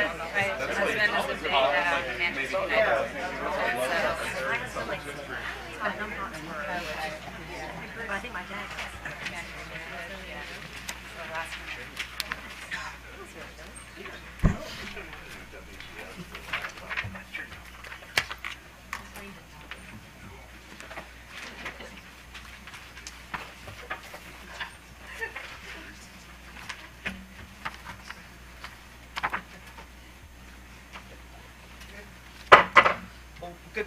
husband is a big Manchester United I think my dad. Good.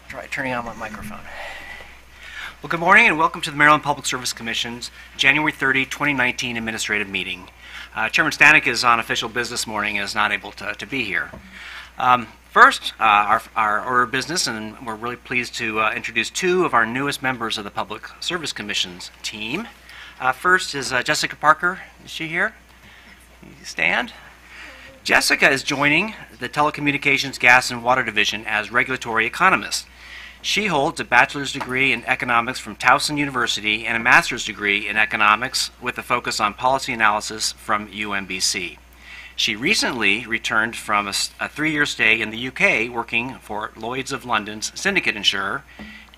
Try turning on my microphone. Well, good morning and welcome to the Maryland Public Service Commission's January 30, 2019 administrative meeting. Chairman Stanek is on official business morning and is not able to be here. First, our order of business, and we're really pleased to introduce two of our newest members of the Public Service Commission's team. First is Jessica Parker. Is she here? You stand. Jessica is joining the Telecommunications, Gas, and Water Division as regulatory economist. She holds a bachelor's degree in economics from Towson University and a master's degree in economics with a focus on policy analysis from UMBC. She recently returned from a 3-year stay in the UK working for Lloyd's of London's syndicate insurer,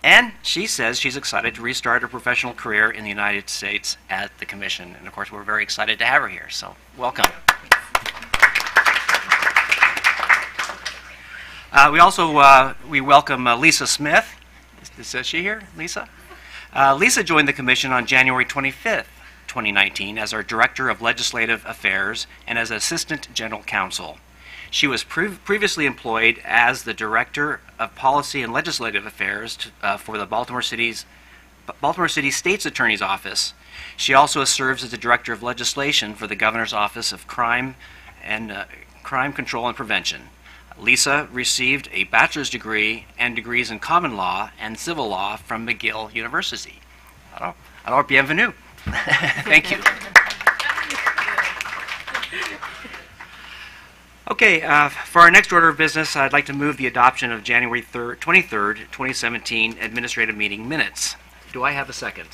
and she says she's excited to restart her professional career in the United States at the Commission. And of course, we're very excited to have her here, so welcome. We welcome Lisa Smith. Is she here, Lisa? Lisa joined the Commission on January 25th, 2019 as our Director of Legislative Affairs and as Assistant General Counsel. She was previously employed as the Director of Policy and Legislative Affairs for the Baltimore City State's Attorney's Office. She also serves as the Director of Legislation for the Governor's Office of Crime Control and Prevention. Lisa received a bachelor's degree and degrees in common law and civil law from McGill University. Alors, bienvenue. Thank you. Okay, for our next order of business, I'd like to move the adoption of January 23rd, 2017 administrative meeting minutes. Do I have a second?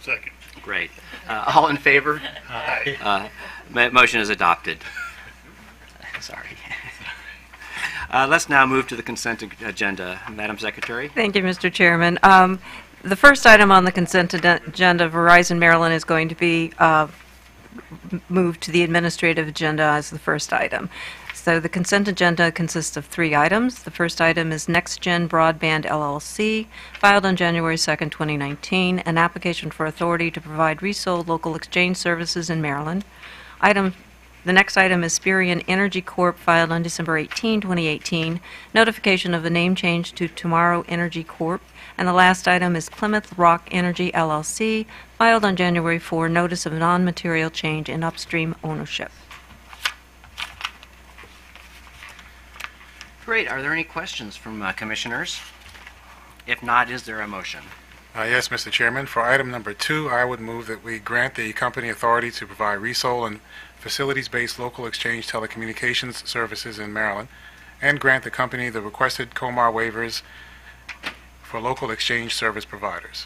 Second. Great. All in favor? Aye. Motion is adopted. Sorry. Let's now move to the consent agenda. Madam Secretary. Thank you, Mr. Chairman. The first item on the consent agenda, Verizon Maryland, is going to be moved to the administrative agenda as the first item. So the consent agenda consists of 3 items. The first item is NextGen Broadband LLC, filed on January 2nd, 2019, an application for authority to provide resold local exchange services in Maryland. The next item is Spirion Energy Corp., filed on December 18, 2018, notification of the name change to Tomorrow Energy Corp. And the last item is Plymouth Rock Energy LLC, filed on January 4, notice of non-material change in upstream ownership. Great. Are there any questions from commissioners? If not, is there a motion? Yes, Mr. Chairman. For item number 2, I would move that we grant the company authority to provide resold and facilities-based local exchange telecommunications services in Maryland, and grant the company the requested COMAR waivers for local exchange service providers.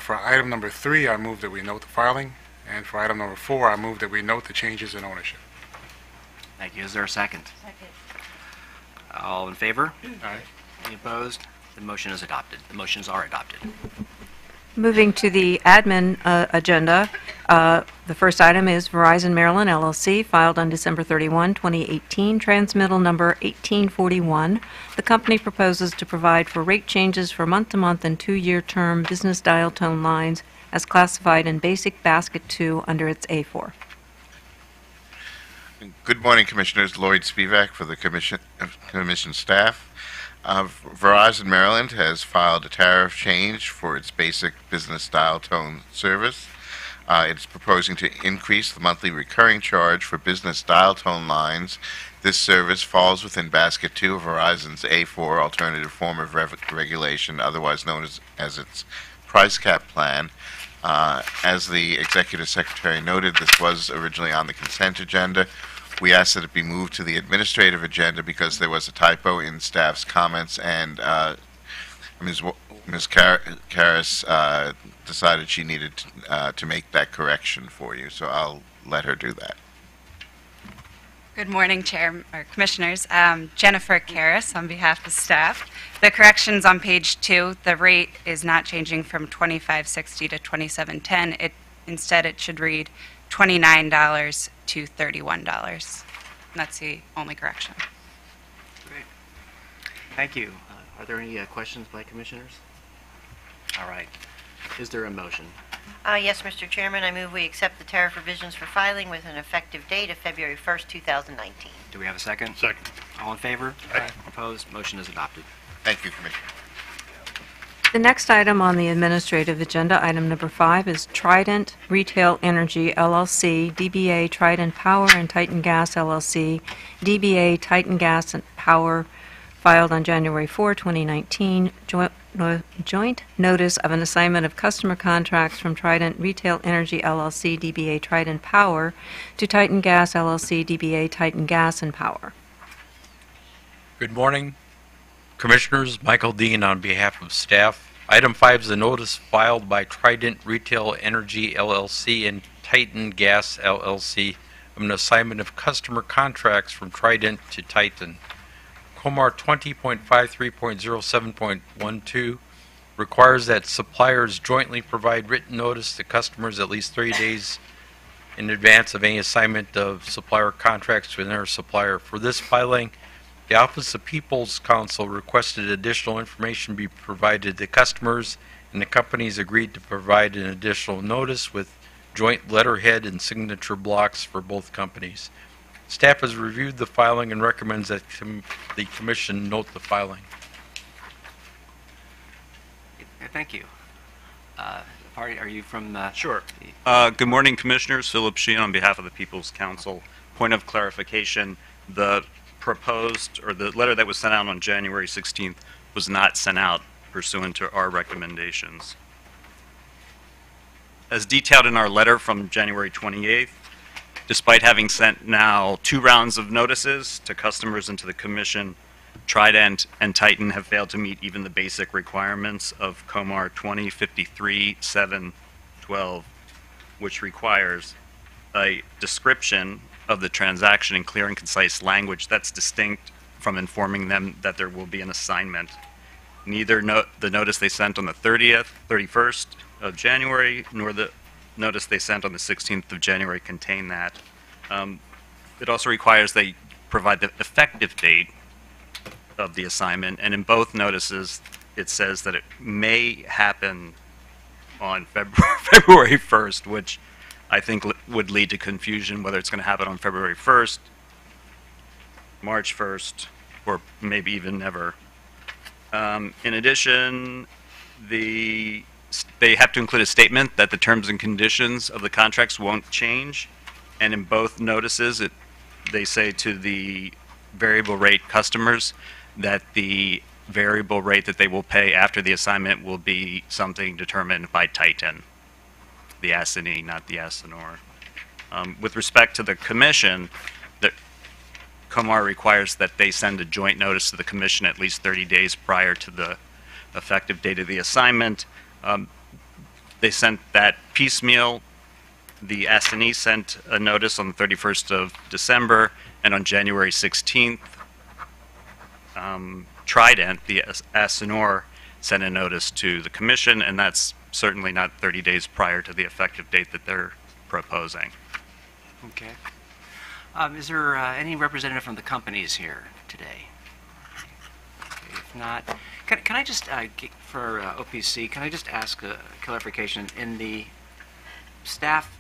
For item number 3, I move that we note the filing, and for item number 4, I move that we note the changes in ownership. Thank you. Is there a second? Second. All in favor? Aye. Any opposed? The motion is adopted. The motions are adopted. Moving to the admin agenda, the first item is Verizon Maryland LLC, filed on December 31, 2018, transmittal number 1841. The company proposes to provide for rate changes for month-to-month and 2-year term business dial tone lines as classified in Basic Basket 2 under its A4. Good morning, Commissioners. Lloyd Spivak for the Commission staff. Verizon Maryland has filed a tariff change for its basic business dial tone service. It's proposing to increase the monthly recurring charge for business dial tone lines. This service falls within Basket 2 of Verizon's A4 alternative form of regulation, otherwise known as its price cap plan. As the Executive Secretary noted, this was originally on the consent agenda. We asked that it be moved to the administrative agenda because there was a typo in staff's comments, and Ms. Karras decided she needed to make that correction for you, so I'll let her do that. Good morning, Chair or Commissioners. Jennifer Karras on behalf of staff. The corrections on page 2, the rate is not changing from $25.60 to $27.10. Instead, it should read $29 to $31. That's the only correction. Great. Thank you. Are there any questions by commissioners? All right. Is there a motion? Yes, Mr. Chairman, I move we accept the tariff revisions for filing with an effective date of February 1st, 2019. Do we have a second? Second. All in favor? Aye. Opposed? Motion is adopted. Thank you, Commissioner. The next item on the administrative agenda, item number 5, is Trident Retail Energy LLC, DBA Trident Power and Titan Gas LLC, DBA Titan Gas and Power, filed on January 4, 2019, joint notice of an assignment of customer contracts from Trident Retail Energy LLC, DBA Trident Power, to Titan Gas LLC, DBA Titan Gas and Power. Good morning, Commissioners. Michael Dean on behalf of staff. Item 5 is a notice filed by Trident Retail Energy LLC and Titan Gas LLC of an assignment of customer contracts from Trident to Titan. Comar 20.53.07.12 requires that suppliers jointly provide written notice to customers at least 30 days in advance of any assignment of supplier contracts to another supplier. For this filing, the Office of People's Counsel requested additional information be provided to customers, and the companies agreed to provide an additional notice with joint letterhead and signature blocks for both companies. Staff has reviewed the filing and recommends that the Commission note the filing. Thank you. Party, are you from? Sure. Good morning, Commissioners. Philip Sheehan on behalf of the People's Counsel. Point of clarification, the proposed, or the letter that was sent out on January 16th was not sent out pursuant to our recommendations. As detailed in our letter from January 28th, despite having sent now 2 rounds of notices to customers and to the Commission, Trident and Titan have failed to meet even the basic requirements of Comar 20.53.7.12, which requires a description of the transaction in clear and concise language that's distinct from informing them that there will be an assignment. Neither the notice they sent on the 31st of January, nor the notice they sent on the 16th of January contain that. It also requires they provide the effective date of the assignment, and in both notices it says that it may happen on February 1st, which I think would lead to confusion whether it's going to happen on February 1st, March 1st, or maybe even never. In addition, they have to include a statement that the terms and conditions of the contracts won't change, and in both notices they say to the variable rate customers that the variable rate that they will pay after the assignment will be something determined by Titan, the assignee, not the assignor. With respect to the Commission, the Comar requires that they send a joint notice to the Commission at least 30 days prior to the effective date of the assignment. They sent that piecemeal. The assignee sent a notice on the 31st of December, and on January 16th, Trident, the assignor, sent a notice to the Commission, and that's certainly not 30 days prior to the effective date that they're proposing. Okay. Is there any representative from the companies here today? Okay, if not, can I just, for OPC, can I just ask a clarification? In the staff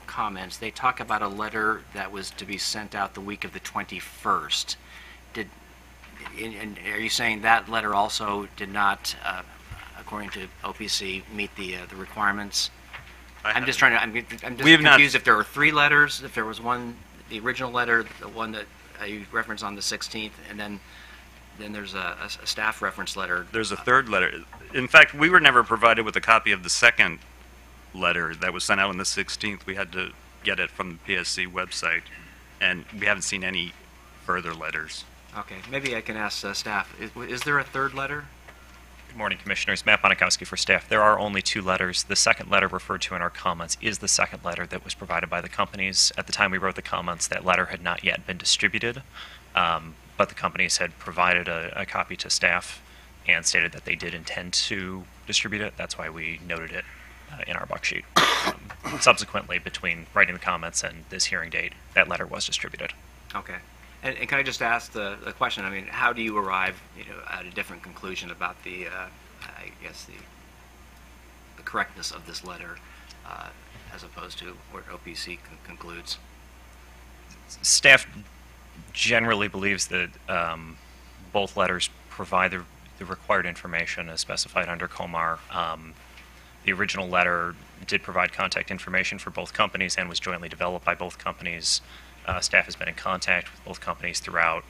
comments, they talk about a letter that was to be sent out the week of the 21st. And are you saying that letter also did not, according to OPC, meet the requirements? I'm just confused if there were 3 letters, if there was one, the original letter, the one that you referenced on the 16th, and then there's a staff reference letter. There's a third letter. In fact, we were never provided with a copy of the second letter that was sent out on the 16th. We had to get it from the PSC website, and we haven't seen any further letters. Okay, maybe I can ask staff, is there a third letter? Good morning, Commissioners. Matt Bonikowski for staff. There are only 2 letters. The second letter referred to in our comments is the second letter that was provided by the companies. At the time we wrote the comments, that letter had not yet been distributed, but the companies had provided a copy to staff and stated that they did intend to distribute it. That's why we noted it in our buck sheet. Subsequently, between writing the comments and this hearing date, that letter was distributed. Okay. And can I just ask the question? I mean, how do you arrive, at a different conclusion about the, I guess the correctness of this letter, as opposed to what OPC concludes? Staff generally believes that both letters provide the required information as specified under COMAR. The original letter did provide contact information for both companies and was jointly developed by both companies. Staff has been in contact with both companies throughout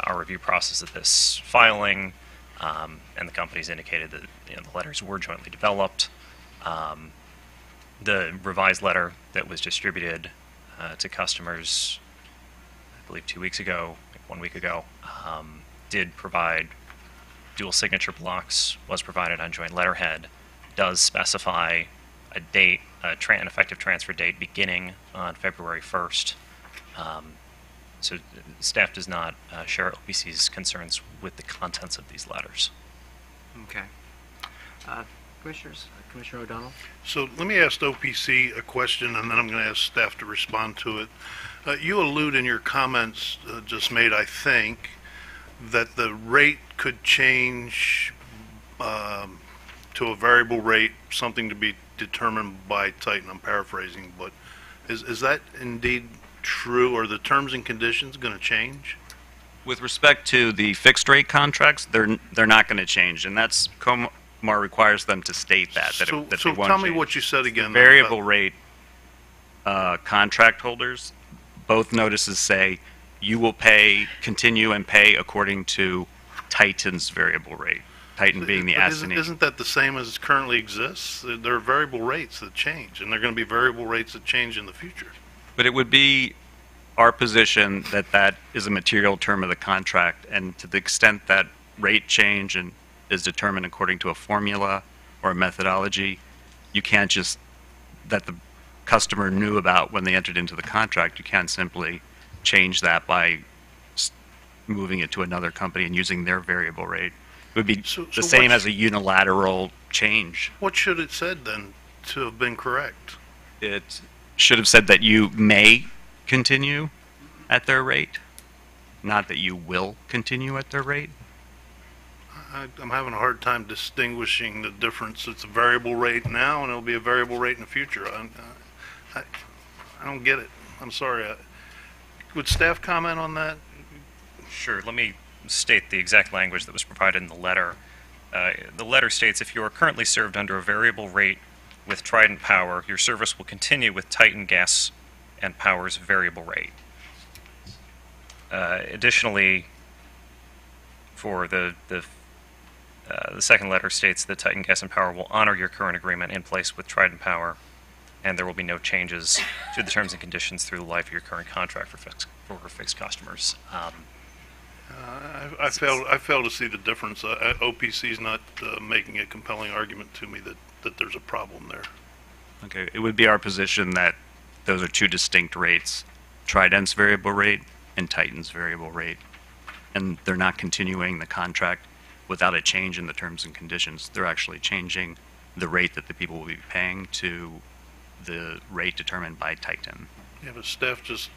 our review process of this filing, and the companies indicated that the letters were jointly developed. The revised letter that was distributed to customers, I believe 2 weeks ago, 1 week ago, did provide dual signature blocks, was provided on joint letterhead, does specify a date, an effective transfer date beginning on February 1st. So staff does not share OPC's concerns with the contents of these letters. Okay. Commissioners, Commissioner O'Donnell? So let me ask OPC a question, and then I'm going to ask staff to respond to it. You allude in your comments just made, I think, that the rate could change to a variable rate, something to be determined by Titan. I'm paraphrasing, but is that indeed true? Are the terms and conditions going to change? With respect to the fixed rate contracts, they're not going to change, and that's COMAR requires them to state that So they won't tell me change. what you said again. Variable rate contract holders, both notices say you will continue and pay according to Titan's variable rate. Titan being the But assignee. Isn't that the same as currently exists? There are variable rates that change, and there are going to be variable rates that change in the future. But it would be our position that that is a material term of the contract, and to the extent that rate change is determined according to a formula or a methodology, you can't just, that the customer knew about when they entered into the contract, you can't simply change that by moving it to another company and using their variable rate. It would be So the same what as a unilateral change. What should it said then to have been correct? It should have said that you may continue at their rate, not that you will continue at their rate. I'm having a hard time distinguishing the difference. It's a variable rate now, and it'll be a variable rate in the future. I don't get it. I'm sorry. Would staff comment on that? Sure. Let me state the exact language that was provided in the letter. The letter states, if you are currently served under a variable rate with Trident Power, your service will continue with Titan Gas and Power's variable rate. Additionally, for the second letter states that Titan Gas and Power will honor your current agreement in place with Trident Power, and there will be no changes to the terms and conditions through the life of your current contract for fixed customers. I fail to see the difference. OPC is not making a compelling argument to me that there's a problem there. Okay, it would be our position that those are two distinct rates, Trident's variable rate and Titan's variable rate, and they're not continuing the contract without a change in the terms and conditions. They're actually changing the rate that the people will be paying to the rate determined by Titan. Yeah, but staff just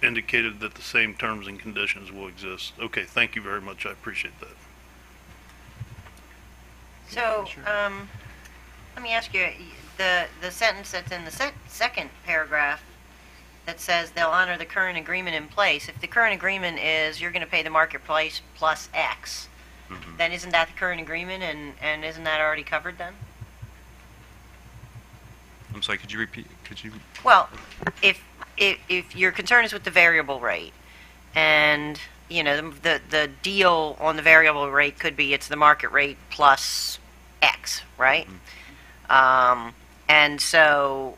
indicated that the same terms and conditions will exist. Okay, thank you very much. I appreciate that. So, let me ask you, the sentence that's in the second paragraph that says they'll honor the current agreement in place, if the current agreement is you're going to pay the market price plus X, then isn't that the current agreement, and isn't that already covered then? I'm sorry, could you repeat? Well, if your concern is with the variable rate, and the deal on the variable rate could be it's the market rate plus X, right? And so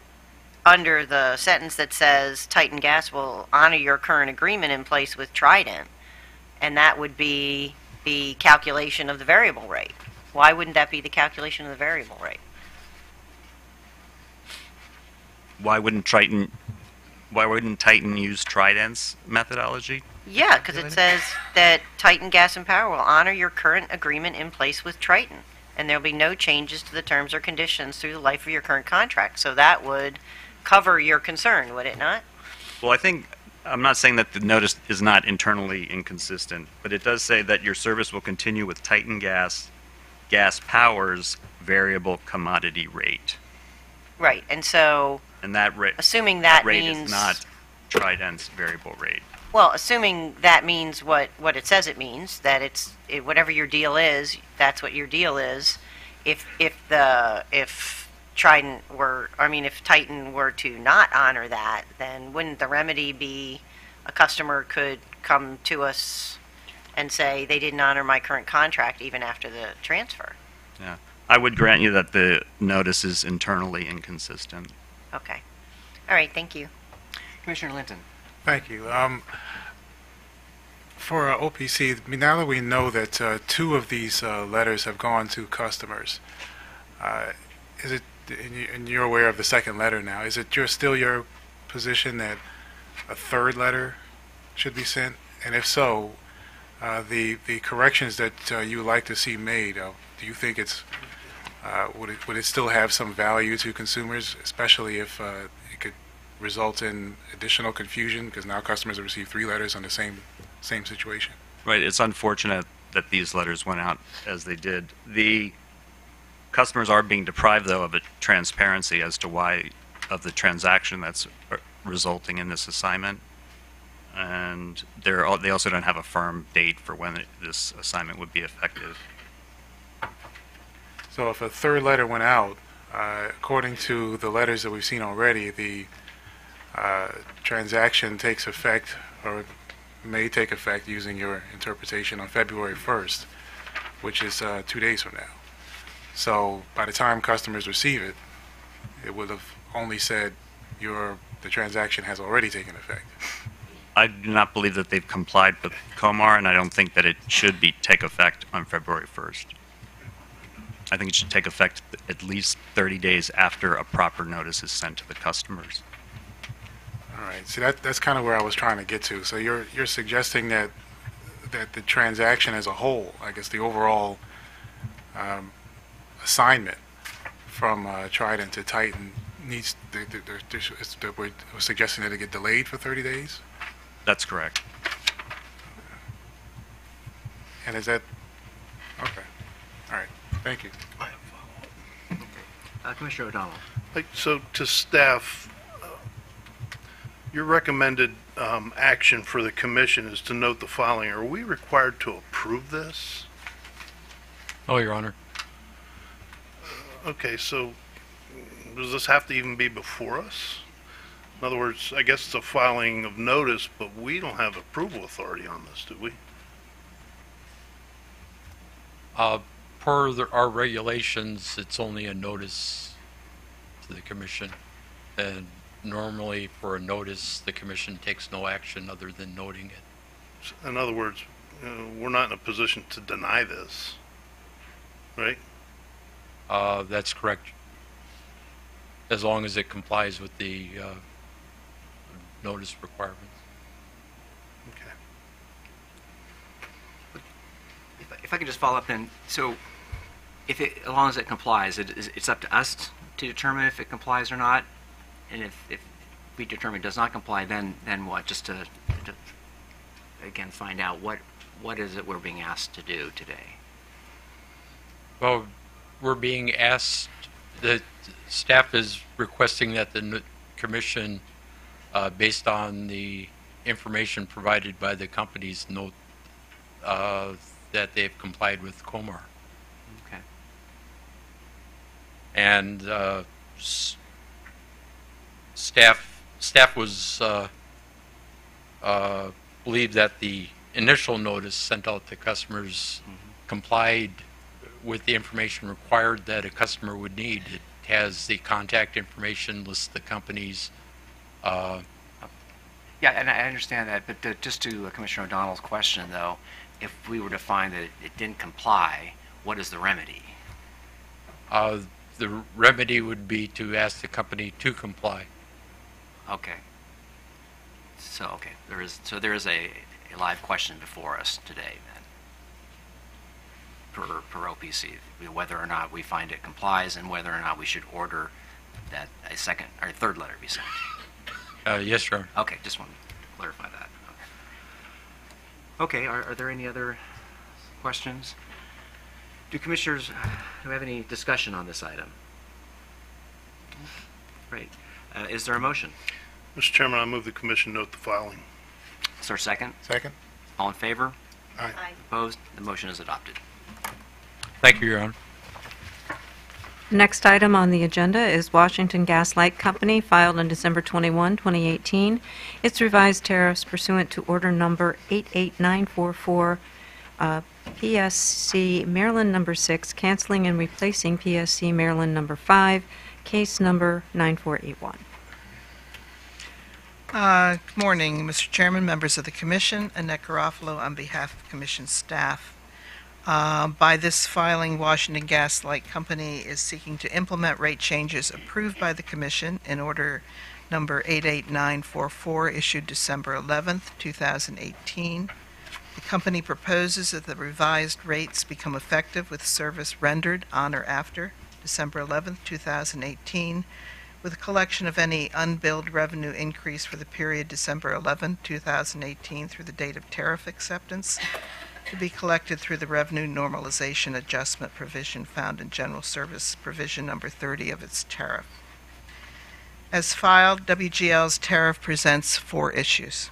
under the sentence that says Titan Gas will honor your current agreement in place with Trident, and that would be the calculation of the variable rate. Why wouldn't that be the calculation of the variable rate? Why wouldn't Titan use Trident's methodology? Yeah, because it says that Titan Gas and Power will honor your current agreement in place with Triton, and there'll be no changes to the terms or conditions through the life of your current contract. So that would cover your concern, would it not? Well, I'm not saying that the notice is not internally inconsistent, but it does say that your service will continue with Titan Gas Power's variable commodity rate. Right, and so And that rate, assuming that rate means... is not Trident's variable rate. Well, assuming that means what it says it means, that whatever your deal is, that's what your deal is. If Titan were to not honor that, then wouldn't the remedy be a customer could come to us and say they didn't honor my current contract even after the transfer? Yeah. I would grant you that the notice is internally inconsistent. Okay. All right, thank you. Commissioner Linton. Thank you. For OPC, now that we know that two of these letters have gone to customers, is it, and you're aware of the second letter now, is it still your position that a third letter should be sent? And if so, the corrections that you would like to see made, do you think would it still have some value to consumers, especially if it could result in additional confusion because now customers have received 3 letters on the same situation? Right. It's unfortunate that these letters went out as they did. The customers are being deprived, though, of a transparency as to why of the transaction that's resulting in this assignment. And they also don't have a firm date for when this assignment would be effective. So if a third letter went out, according to the letters that we've seen already, the transaction takes effect, or may take effect using your interpretation, on February 1st, which is 2 days from now. So by the time customers receive it, it would have only said the transaction has already taken effect. I do not believe that they've complied with COMAR, and I don't think that it should take effect on February 1st. I think it should take effect at least 30 days after a proper notice is sent to the customers. All right. See, that's kind of where I was trying to get to. So you're suggesting that the transaction as a whole, I guess the overall assignment from Trident to Titan needs, we're suggesting that it get delayed for 30 days? That's correct. And is that, okay. All right. Thank you. Commissioner O'Donnell. So to staff, your recommended action for the commission is to note the following. Are we required to approve this? Oh, Your Honor. Okay, so does this have to even be before us? In other words, I guess it's a filing of notice, but we don't have approval authority on this, do we? Per our regulations, it's only a notice to the commission. And normally for a notice, the commission takes no action other than noting it. In other words, we're not in a position to deny this, right? That's correct. As long as it complies with the notice requirements. Okay. If I could just follow up then, so as long as it complies, it's up to us to determine if it complies or not, and if we determine it does not comply, then what? Just to again find out what is it we're being asked to do today? Well, we're being asked, the staff is requesting that the commission, based on the information provided by the companies, note that they've complied with COMAR. Okay. And staff was believed that the initial notice sent out to customers complied with the information required that a customer would need. It has the contact information, lists the companies. Yeah, and I understand that, but just to Commissioner O'Donnell's question, though, if we were to find that it didn't comply, what is the remedy? The remedy would be to ask the company to comply. Okay. So, there is a live question before us today, then, per OPC, whether or not we find it complies and whether or not we should order that a second or third letter be sent. Yes, Your Honor. Okay, just want to clarify that. Okay, are there any other questions? Do commissioners have any discussion on this item? Great. Is there a motion? Mr. Chairman, I move the commission note the following. Is there a second? Second? All in favor? Aye. Opposed? The motion is adopted. Thank you, Your Honor. The next item on the agenda is Washington Gas Light Company, filed on December 21, 2018. Its revised tariffs pursuant to order number 88944, PSC Maryland number 6, canceling and replacing PSC Maryland number 5, case number 9481. Good morning, Mr. Chairman, members of the Commission. Annette Garofalo on behalf of Commission staff. By this filing, Washington Gas Light Company is seeking to implement rate changes approved by the Commission in order number 88944, issued December 11, 2018. The company proposes that the revised rates become effective with service rendered on or after December 11, 2018, with a collection of any unbilled revenue increase for the period December 11, 2018 through the date of tariff acceptance to be collected through the revenue normalization adjustment provision found in General Service Provision number 30 of its tariff. As filed, WGL's tariff presents 4 issues.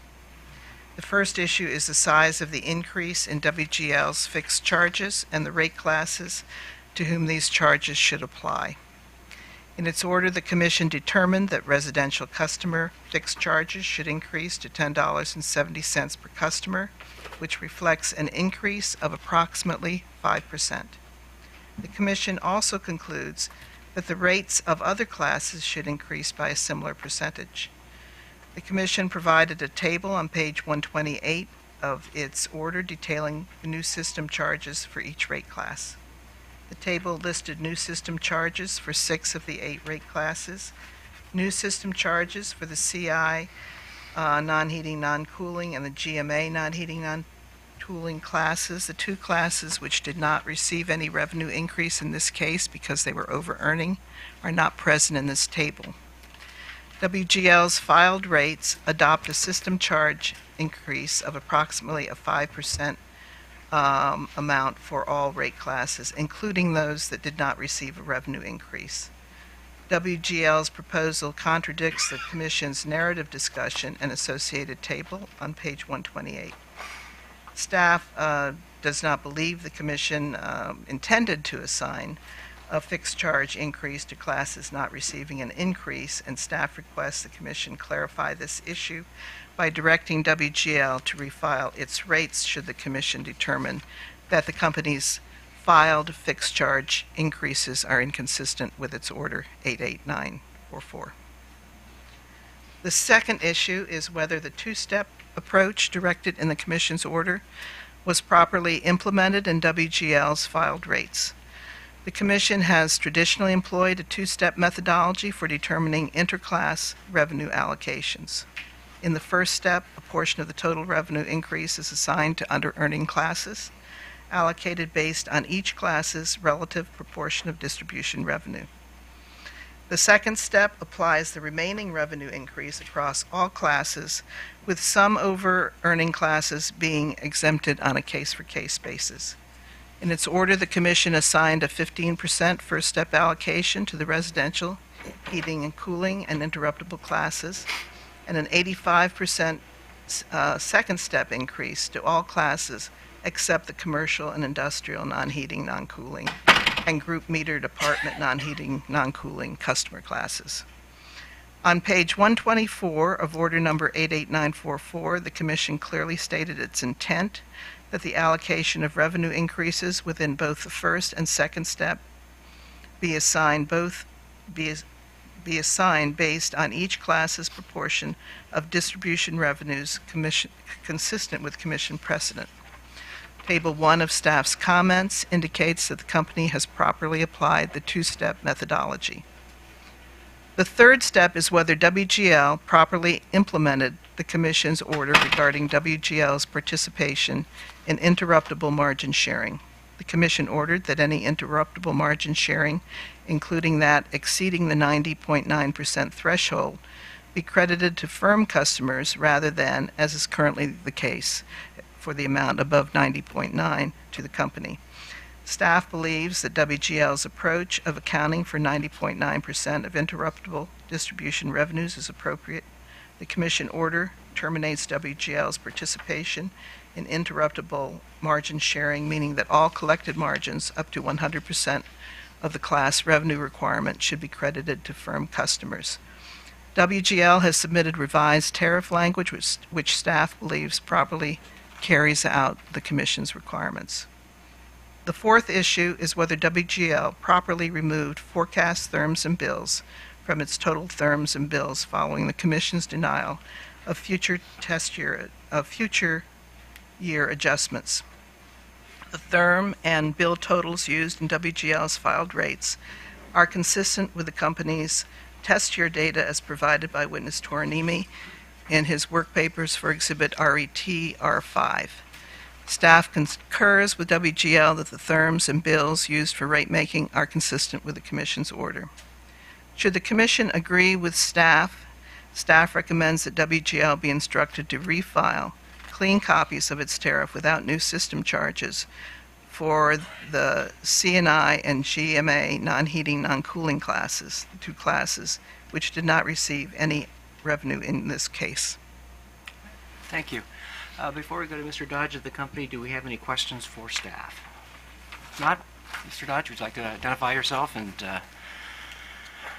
The first issue is the size of the increase in WGL's fixed charges and the rate classes to whom these charges should apply. In its order, the Commission determined that residential customer fixed charges should increase to $10.70 per customer, which reflects an increase of approximately 5%. The Commission also concludes that the rates of other classes should increase by a similar percentage. The Commission provided a table on page 128 of its order detailing the new system charges for each rate class. The table listed new system charges for 6 of the 8 rate classes, new system charges for the CI non-heating, non-cooling, and the GMA non-heating, non-cooling classes, the 2 classes which did not receive any revenue increase in this case because they were over-earning, are not present in this table. WGL's filed rates adopt a system charge increase of approximately a 5% amount for all rate classes, including those that did not receive a revenue increase. WGL's proposal contradicts the Commission's narrative discussion and associated table on page 128. Staff does not believe the Commission intended to assign a fixed charge increase to classes not receiving an increase, and staff requests the Commission clarify this issue by directing WGL to refile its rates should the Commission determine that the company's filed fixed charge increases are inconsistent with its order 88944. The second issue is whether the 2-step approach directed in the Commission's order was properly implemented in WGL's filed rates. The Commission has traditionally employed a 2-step methodology for determining interclass revenue allocations. In the first step, a portion of the total revenue increase is assigned to under-earning classes, allocated based on each class's relative proportion of distribution revenue. The second step applies the remaining revenue increase across all classes, with some over-earning classes being exempted on a case-for-case basis. In its order, the Commission assigned a 15% first-step allocation to the residential, heating and cooling, and interruptible classes, and an 85% second-step increase to all classes except the commercial and industrial non-heating, non-cooling, and group metered apartment non-heating, non-cooling customer classes. On page 124 of Order Number 88944, the Commission clearly stated its intent that the allocation of revenue increases within both the first and second step be assigned based on each class's proportion of distribution revenues consistent with Commission precedent. Table 1 of staff's comments indicates that the company has properly applied the two-step methodology. The third step is whether WGL properly implemented the Commission's order regarding WGL's participation in interruptible margin sharing. The Commission ordered that any interruptible margin sharing, including that exceeding the 90.9% threshold, be credited to firm customers rather than, as is currently the case, for the amount above 90.9 to the company. Staff believes that WGL's approach of accounting for 90.9% of interruptible distribution revenues is appropriate. The Commission order terminates WGL's participation in interruptible margin sharing, meaning that all collected margins up to 100% of the class revenue requirement should be credited to firm customers. WGL has submitted revised tariff language which staff believes properly carries out the Commission's requirements. The fourth issue is whether WGL properly removed forecast therms and bills from its total therms and bills following the Commission's denial of future year adjustments. The therm and bill totals used in WGL's filed rates are consistent with the company's test year data as provided by witness Toranimi in his work papers for Exhibit RET R5. Staff concurs with WGL that the therms and bills used for rate making are consistent with the Commission's order. Should the Commission agree with staff recommends that WGL be instructed to refile clean copies of its tariff without new system charges for the CNI and GMA non-heating, non-cooling classes, the two classes, which did not receive any revenue in this case. Thank you. Before we go to Mr. Dodge of the company, do we have any questions for staff? If not, Mr. Dodge, would you like to identify yourself and...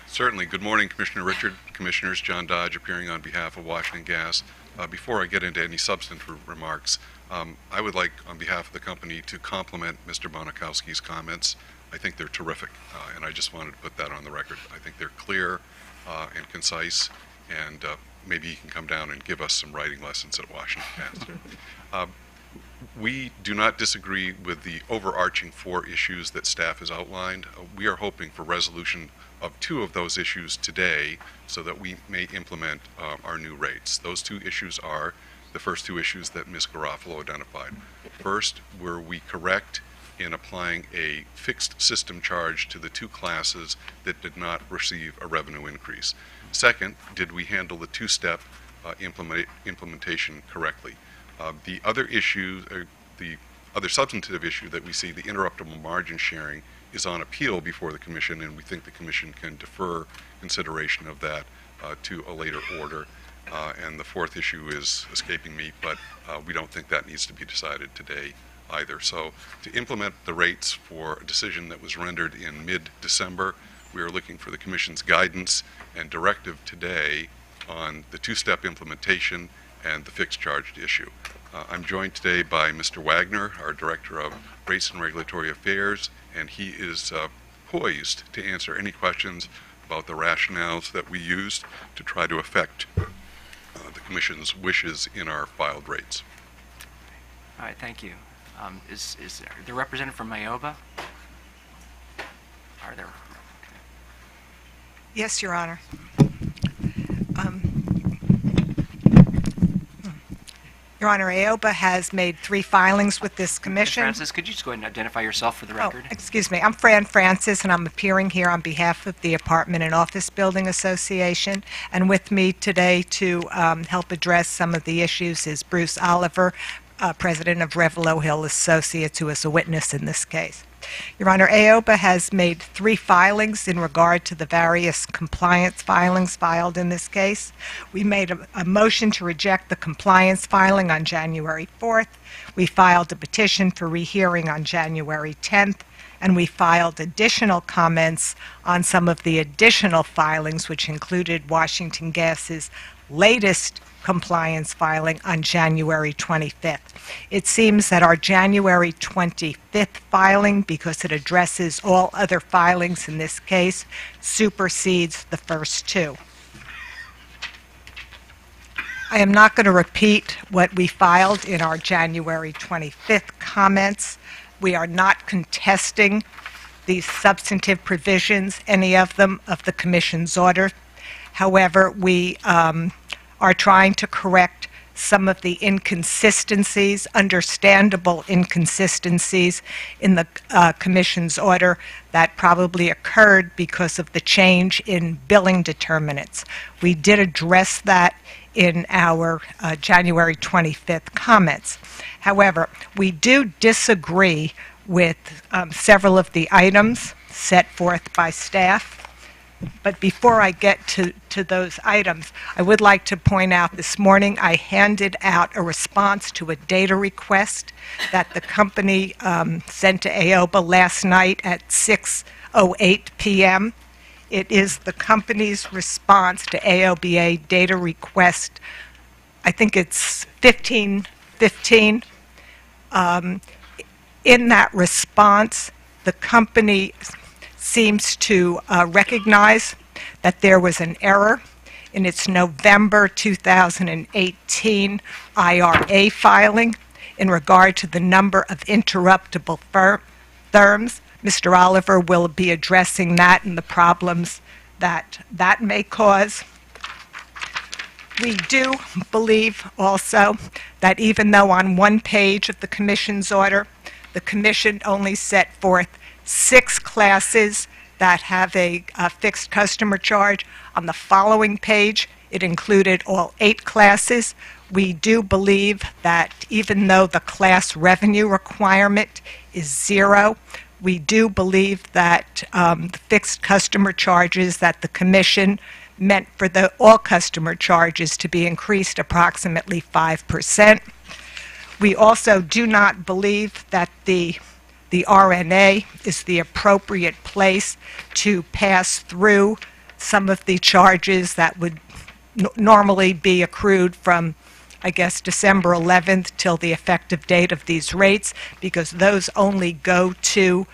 Certainly. Good morning, Commissioner Richard, Commissioners. John Dodge appearing on behalf of Washington Gas. Before I get into any substantive remarks, I would like, on behalf of the company, to compliment Mr. Bonakowski's comments. I think they're terrific, and I just wanted to put that on the record. I think they're clear and concise, and maybe he can come down and give us some writing lessons at Washington Gas. We do not disagree with the overarching 4 issues that staff has outlined. We are hoping for resolution of 2 of those issues today so that we may implement our new rates. Those 2 issues are the first 2 issues that Ms. Garofalo identified. First, were we correct in applying a fixed system charge to the 2 classes that did not receive a revenue increase? Second, did we handle the 2-step implementation correctly? The other issue, the other substantive issue that we see, the interruptible margin sharing, is on appeal before the Commission, and we think the Commission can defer consideration of that to a later order. And the 4th issue is escaping me, but we don't think that needs to be decided today either. So to implement the rates for a decision that was rendered in mid-December, we are looking for the Commission's guidance and directive today on the 2-step implementation and the fixed charged issue. I'm joined today by Mr. Wagner, our Director of Rates and Regulatory Affairs, and he is poised to answer any questions about the rationales that we used to try to affect the Commission's wishes in our filed rates. All right, thank you. Is there a representative from IOBA? Are there? Yes, Your Honor. Your Honor, AOBA has made 3 filings with this commission. Francis, could you just go ahead and identify yourself for the record? Oh, excuse me. I'm Fran Francis, and I'm appearing here on behalf of the Apartment and Office Building Association. And with me today to help address some of the issues is Bruce Oliver, President of Revelo Hill Associates, who is a witness in this case. Your Honor, AOBA has made 3 filings in regard to the various compliance filings filed in this case. We made a motion to reject the compliance filing on January 4th. We filed a petition for rehearing on January 10th, and we filed additional comments on some of the additional filings, which included Washington Gas's latest compliance filing on January 25th. It seems that our January 25th filing, because it addresses all other filings in this case, supersedes the first 2. I am not going to repeat what we filed in our January 25th comments. We are not contesting these substantive provisions, any of them, of the Commission's order. However, we are trying to correct some of the inconsistencies, understandable inconsistencies in the Commission's order that probably occurred because of the change in billing determinants. We did address that in our January 25th comments. However, we do disagree with several of the items set forth by staff. But before I get to those items, I would like to point out this morning I handed out a response to a data request that the company sent to AOBA last night at 6:08 p.m. It is the company's response to AOBA data request. I think it's 1515. In that response, the company seems to recognize that there was an error in its November 2018 IRA filing in regard to the number of interruptible therms. Mr. Oliver will be addressing that and the problems that that may cause. We do believe also that even though on one page of the Commission's order, the Commission only set forth 6 classes that have a fixed customer charge, on the following page it included all 8 classes. We do believe that even though the class revenue requirement is 0, we do believe that the fixed customer charges that the Commission meant for all customer charges to be increased approximately 5%. We also do not believe that the RNA is the appropriate place to pass through some of the charges that would normally be accrued from, I guess, December 11th till the effective date of these rates, because those only go to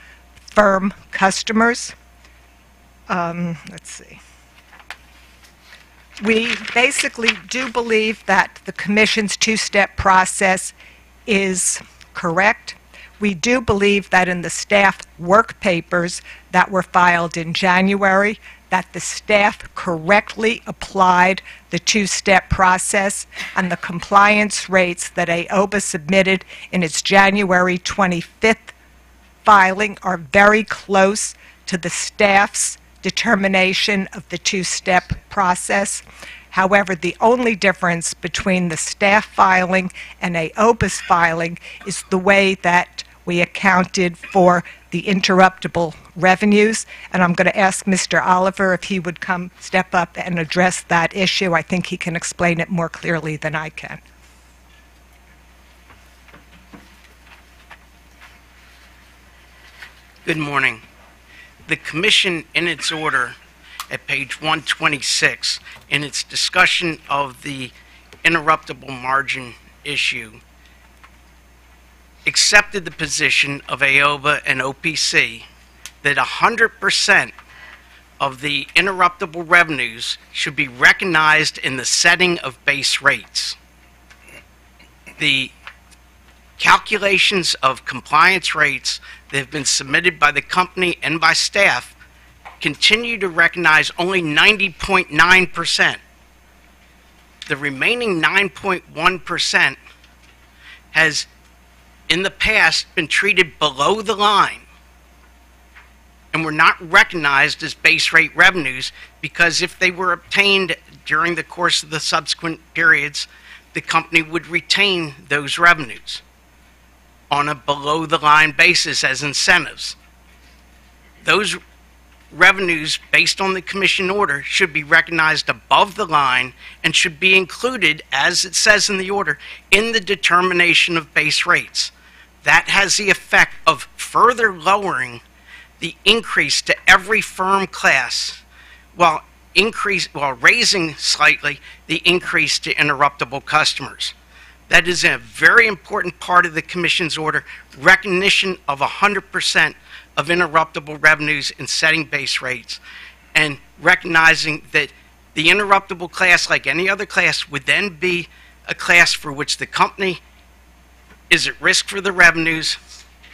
firm customers. Let's see. We basically do believe that the Commission's 2-step process is correct. We do believe that in the staff work papers that were filed in January, that the staff correctly applied the 2-step process, and the compliance rates that AOBA submitted in its January 25th filing are very close to the staff's determination of the 2-step process. However, the only difference between the staff filing and AOBA's filing is the way that we accounted for the interruptible revenues. And I'm going to ask Mr. Oliver if he would step up and address that issue. I think he can explain it more clearly than I can. Good morning. The Commission, in its order at page 126, in its discussion of the interruptible margin issue, accepted the position of AOBA and OPC that 100% of the interruptible revenues should be recognized in the setting of base rates. The calculations of compliance rates that have been submitted by the company and by staff continue to recognize only 90.9%. The remaining 9.1% has in the past been treated below the line and were not recognized as base rate revenues, because if they were obtained during the course of the subsequent periods, the company would retain those revenues on a below the line basis as incentives. Those revenues, based on the Commission order, should be recognized above the line and should be included, as it says in the order, in the determination of base rates. That has the effect of further lowering the increase to every firm class while raising slightly the increase to interruptible customers. That is a very important part of the Commission's order, recognition of 100% of interruptible revenues in setting base rates, and recognizing that the interruptible class, like any other class, would then be a class for which the company is at risk for the revenues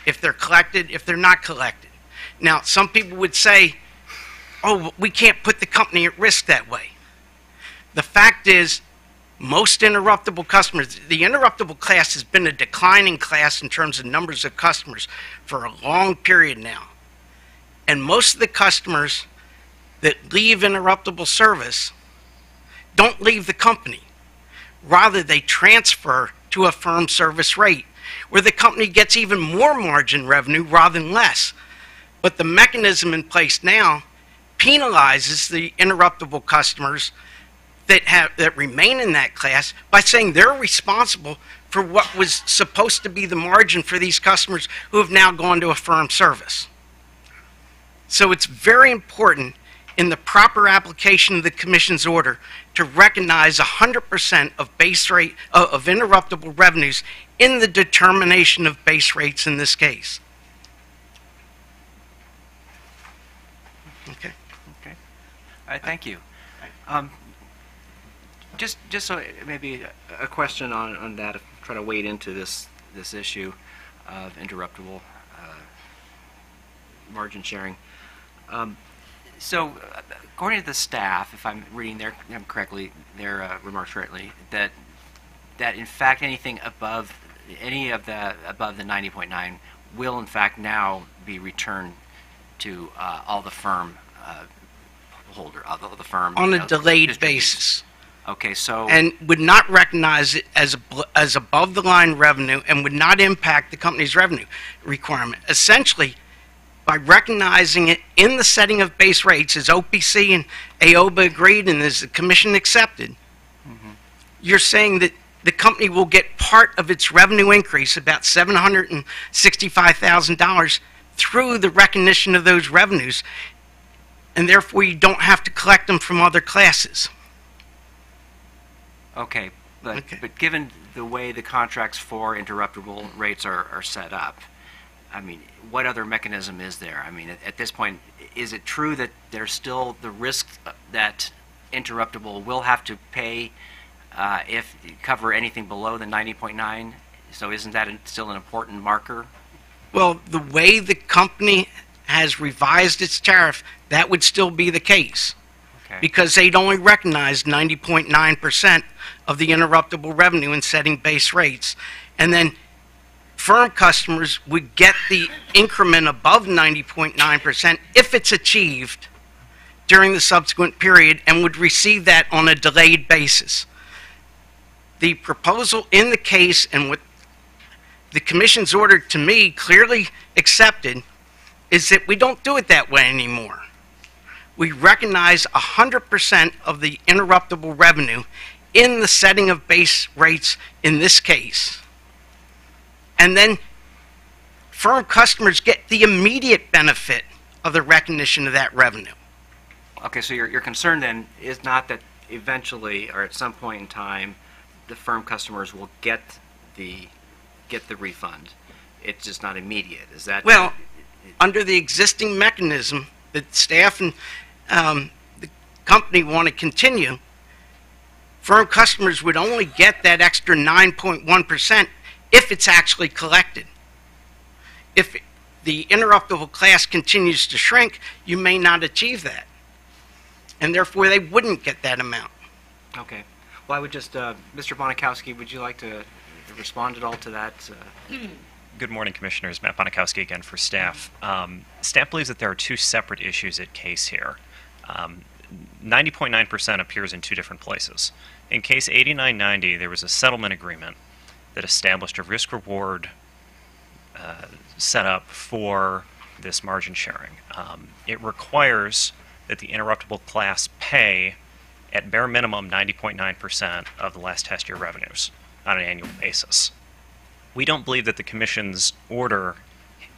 if they're collected, if they're not collected. Now, some people would say, oh, we can't put the company at risk that way. The fact is, most interruptible customers, the interruptible class has been a declining class in terms of numbers of customers for a long period now. And most of the customers that leave interruptible service don't leave the company. Rather, they transfer to a firm service rate, where the company gets even more margin revenue rather than less. But the mechanism in place now penalizes the interruptible customers that remain in that class by saying they're responsible for what was supposed to be the margin for these customers who have now gone to a firm service. So it's very important in the proper application of the Commission's order to recognize 100% of base rate of interruptible revenues in the determination of base rates in this case. Okay. Okay. All right, thank you. Just so maybe a question on that, try to wade into this issue of interruptible margin sharing. So, according to the staff, if I'm reading their remarks correctly, that in fact anything above the 90.9 will in fact now be returned to all the firm holder, all the firm On a delayed basis. Okay, so And would not recognize it as above the line revenue and would not impact the company's revenue requirement. Essentially, by recognizing it in the setting of base rates, as OPC and AOBA agreed and as the Commission accepted, you're saying that the company will get part of its revenue increase, about $765,000, through the recognition of those revenues, and therefore you don't have to collect them from other classes. okay, but given the way the contracts for interruptible rates are set up, I mean, what other mechanism is there? I mean, at this point, is it true that there's still the risk that interruptible will have to pay if you cover anything below the 90.9? So isn't that still an important marker? Well, the way the company has revised its tariff, that would still be the case. Okay. Because they'd only recognize 90.9% of the interruptible revenue in setting base rates. And then firm customers would get the increment above 90.9% if it's achieved during the subsequent period and would receive that on a delayed basis. The proposal in the case and what the Commission's order to me clearly accepted is that we don't do it that way anymore. We recognize 100% of the interruptible revenue in the setting of base rates in this case. And then firm customers get the immediate benefit of the recognition of that revenue. Okay, so your concern then is not that eventually or at some point in time the firm customers will get the refund. It's just not immediate. Is that Well, under the existing mechanism that staff and the company want to continue, firm customers would only get that extra 9.1% if it's actually collected. If the interruptible class continues to shrink, you may not achieve that. And therefore, they wouldn't get that amount. Okay. Well, I would just, Mr. Bonikowski, would you like to respond at all to that? Good morning, Commissioners. Matt Bonikowski again for staff. Staff believes that there are two separate issues at case here. 90.9% appears in two different places. In case 8990, there was a settlement agreement that established a risk-reward setup for this margin sharing. It requires that the interruptible class pay at bare minimum 90.9% of the last test year revenues on an annual basis. We don't believe that the Commission's order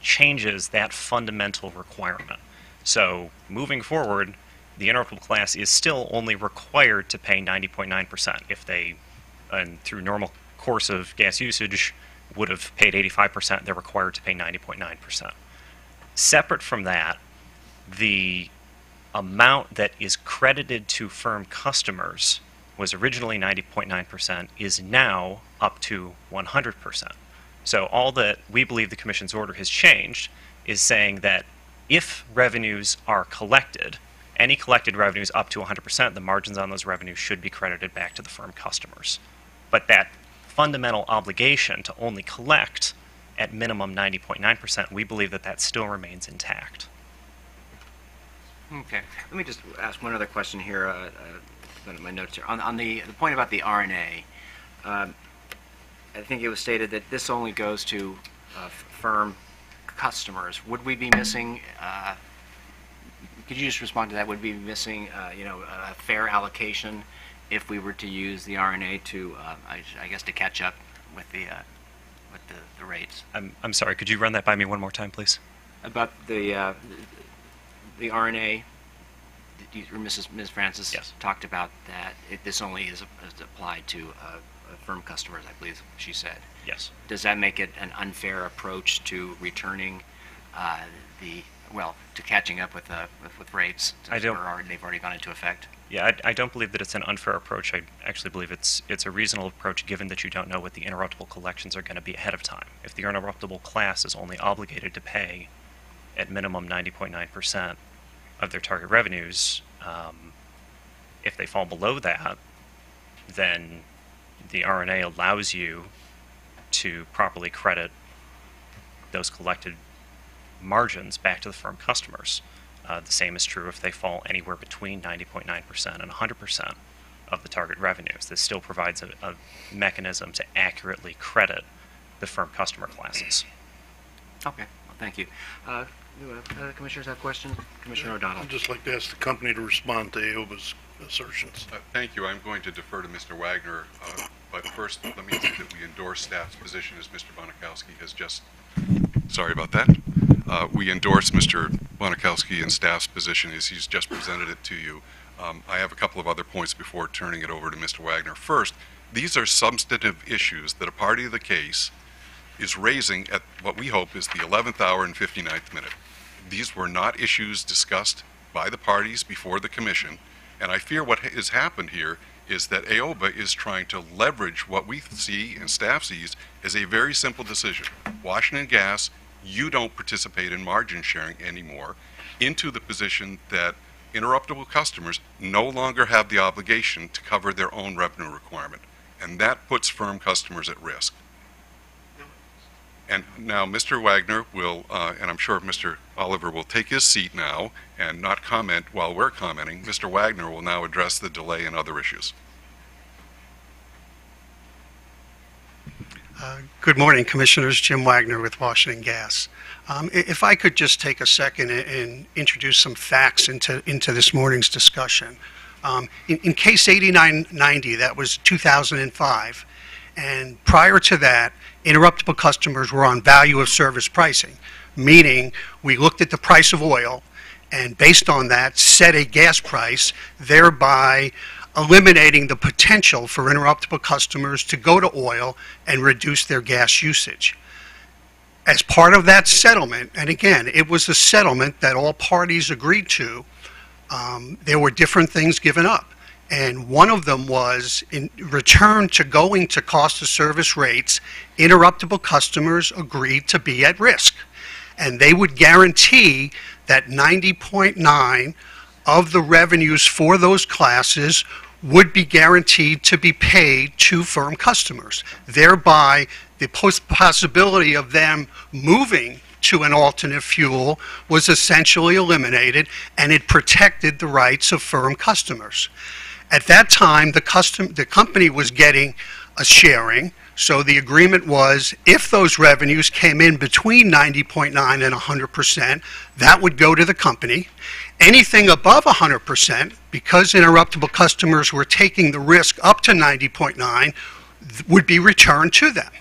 changes that fundamental requirement. So moving forward, the interruptible class is still only required to pay 90.9%. If they, and through normal course of gas usage, would have paid 85%, they're required to pay 90.9%. Separate from that, the amount that is credited to firm customers was originally 90.9%, is now up to 100%. So all that we believe the Commission's order has changed is saying that if revenues are collected, any collected revenues up to 100%, the margins on those revenues should be credited back to the firm customers. But that fundamental obligation to only collect at minimum 90.9%, we believe that that still remains intact. Okay. Let me just ask one other question here. My notes here. On the point about the RNA, I think it was stated that this only goes to firm customers. Would we be missing, could you just respond to that? Would we be missing, a fair allocation if we were to use the RNA to, I guess, to catch up with the rates? I'm sorry, could you run that by me one more time, please? About the RNA, Ms. Francis talked about that this only is applied to firm customers, I believe she said. Yes. Does that make it an unfair approach to returning to catching up with rates? They've already gone into effect. Yeah, I don't believe that it's an unfair approach. I actually believe it's a reasonable approach given that you don't know what the interruptible collections are going to be ahead of time. If the interruptible class is only obligated to pay at minimum 90.9% of their target revenues, if they fall below that, then the RNA allows you to properly credit those collected margins back to the firm customers. The same is true if they fall anywhere between 90.9% and 100% of the target revenues. This still provides a mechanism to accurately credit the firm customer classes. Okay, well, thank you. Do other commissioners have questions? Commissioner O'Donnell. I'd just like to ask the company to respond to AOBA's assertions. Thank you. I'm going to defer to Mr. Wagner, but first let me say that we endorse staff's position as Mr. Bonikowski has just... Sorry about that. We endorse Mr. Bonikowski and staff's position as he's just presented it to you. I have a couple of other points before turning it over to Mr. Wagner. First, these are substantive issues that a party of the case is raising at what we hope is the 11th hour and 59th minute. These were not issues discussed by the parties before the commission, and I fear what has happened here is that AOBA is trying to leverage what we see and staff sees as a very simple decision. Washington Gas, you don't participate in margin sharing anymore, into the position that interruptible customers no longer have the obligation to cover their own revenue requirement, and that puts firm customers at risk. And now Mr. Wagner will, and I'm sure Mr. Oliver will take his seat now and not comment while we're commenting. Mr. Wagner will now address the delay and other issues. Good morning, Commissioners. Jim Wagner with Washington Gas. If I could just take a second and introduce some facts into this morning's discussion. In case 8990, that was 2005, and prior to that, interruptible customers were on value of service pricing, meaning we looked at the price of oil and based on that set a gas price, thereby eliminating the potential for interruptible customers to go to oil and reduce their gas usage. As part of that settlement, and again, it was a settlement that all parties agreed to, there were different things given up. And one of them was, in return to going to cost of service rates, interruptible customers agreed to be at risk. And they would guarantee that 90.9 of the revenues for those classes would be guaranteed to be paid to firm customers. Thereby, the possibility of them moving to an alternate fuel was essentially eliminated, and it protected the rights of firm customers. At that time, the company was getting a sharing, so the agreement was if those revenues came in between 90.9 and 100%, that would go to the company. Anything above 100%, because interruptible customers were taking the risk up to 90.9, would be returned to them.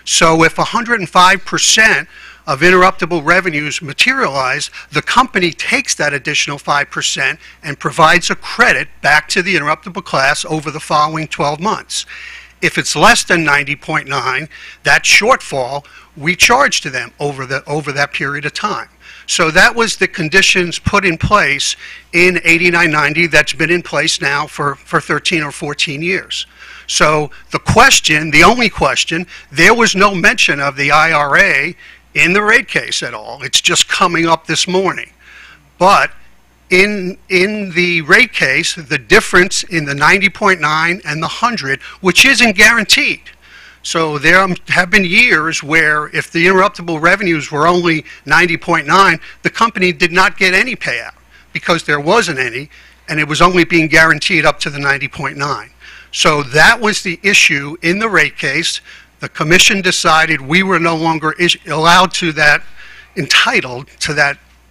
So if 105% of interruptible revenues materialize, the company takes that additional 5% and provides a credit back to the interruptible class over the following 12 months. If it's less than 90.9, that shortfall we charge to them over that period of time. So that was the conditions put in place in 8990 that's been in place now for 13 or 14 years. So the only question, there was no mention of the IRA in the rate case at all. It's just coming up this morning. But in the rate case, the difference in the 90.9 and the 100, which isn't guaranteed. So there have been years where if the interruptible revenues were only 90.9, the company did not get any payout because there wasn't any, and it was only being guaranteed up to the 90.9. So that was the issue in the rate case. The commission decided we were no longer entitled to that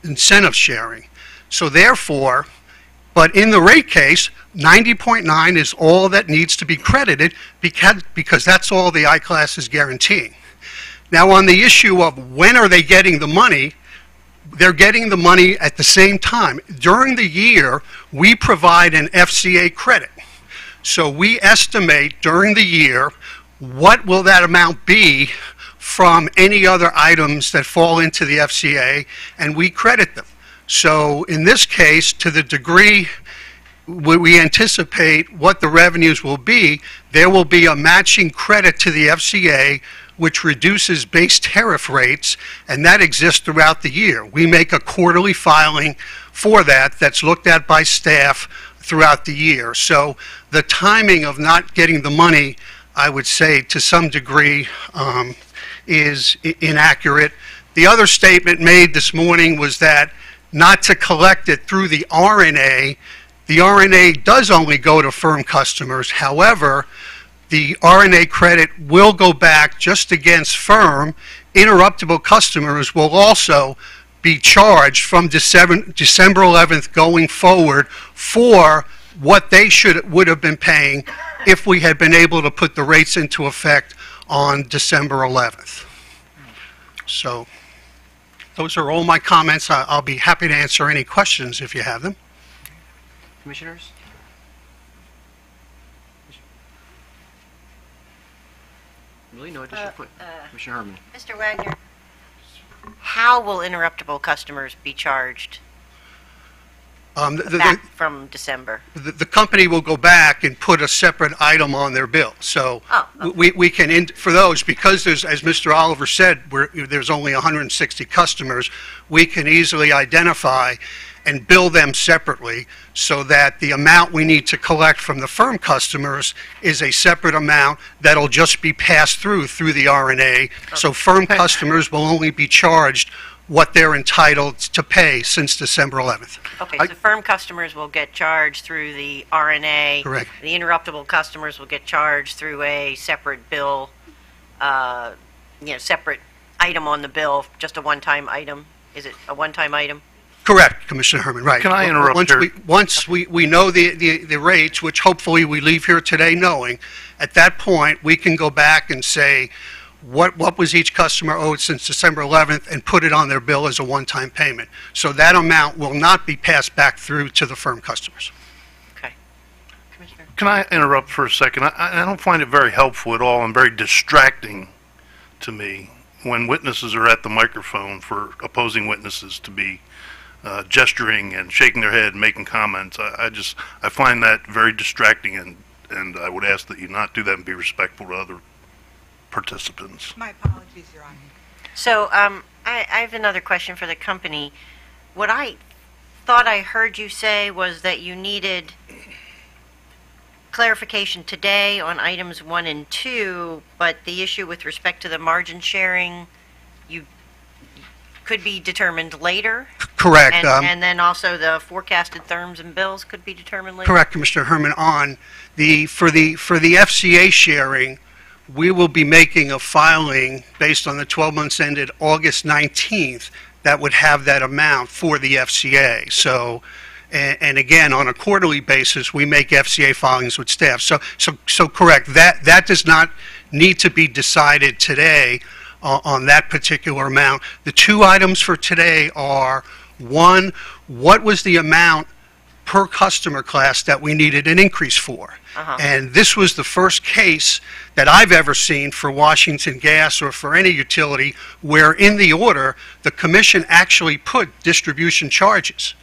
incentive sharing. So therefore, but in the rate case, 90.9 is all that needs to be credited because that's all the I-Class is guaranteeing. Now on the issue of when are they getting the money, they're getting the money at the same time. During the year, we provide an FCA credit. So we estimate during the year what will that amount be from any other items that fall into the FCA, and we credit them. So in this case, to the degree we anticipate what the revenues will be, there will be a matching credit to the FCA which reduces base tariff rates, and that exists throughout the year. We make a quarterly filing for that that's looked at by staff throughout the year. So the timing of not getting the money, I would say, to some degree is inaccurate. The other statement made this morning was that not to collect it through the RNA. The RNA does only go to firm customers. However, the RNA credit will go back just against firm. Interruptible customers will also be charged from December 11th going forward for what they would have been paying if we had been able to put the rates into effect on December 11th. So those are all my comments. I'll be happy to answer any questions if you have them. Commissioners? Really, no additional Commissioner Herman. Mr. Wagner, how will interruptible customers be charged back from December? The company will go back and put a separate item on their bill. So okay. we can, for those, because there's, as Mr. Oliver said, there's only 160 customers, we can easily identify and bill them separately so that the amount we need to collect from the firm customers is a separate amount that'll just be passed through the RNA. Okay. So firm customers will only be charged what they're entitled to pay since December 11th. Okay, so firm customers will get charged through the RNA. Correct. The interruptible customers will get charged through a separate bill, separate item on the bill, just a one-time item. Is it a one-time item? Correct, Commissioner Herman, right. Can I interrupt here? Once we know the rates, which hopefully we leave here today knowing, at that point, we can go back and say, what was each customer owed since December 11th and put it on their bill as a one-time payment. So that amount will not be passed back through to the firm customers. Okay. Commissioner? Can I interrupt for a second? I don't find it very helpful at all and very distracting to me when witnesses are at the microphone for opposing witnesses to be gesturing and shaking their head and making comments. I find that very distracting, and I would ask that you not do that and be respectful to other participants. My apologies, Your Honor. So I have another question for the company. What I thought I heard you say was that you needed clarification today on items 1 and 2, but the issue with respect to the margin sharing, you could be determined later? Correct. And then also the forecasted therms and bills could be determined later? Correct, Commissioner Herman. For the FCA sharing, we will be making a filing based on the 12 months ended August 19th that would have that amount for the FCA. So, and again, on a quarterly basis, we make FCA filings with staff. So correct, that does not need to be decided today on that particular amount. The two items for today are, one, what was the amount per customer class that we needed an increase for. And this was the first case that I've ever seen for Washington Gas or for any utility where in the order the commission actually put distribution charges.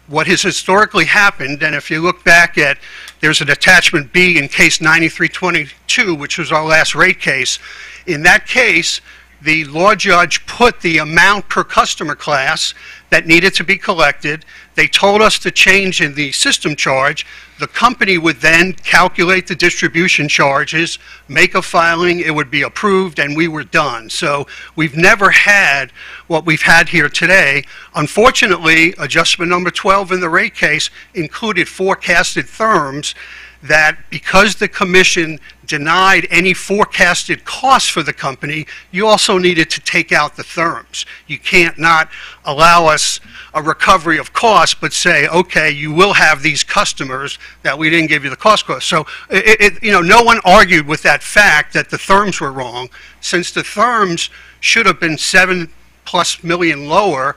What has historically happened, and if you look back at, there's an attachment B in case 9322, which was our last rate case. In that case, the law judge put the amount per customer class that needed to be collected. They told us to change in the system charge. The company would then calculate the distribution charges, make a filing, it would be approved, and we were done. So we've never had what we've had here today. Unfortunately, adjustment number 12 in the rate case included forecasted therms that because the commission denied any forecasted costs for the company, you also needed to take out the therms. You can't not allow us a recovery of costs, but say, okay, you will have these customers that we didn't give you the cost. So, no one argued with that fact that the therms were wrong. Since the therms should have been $7+ million lower,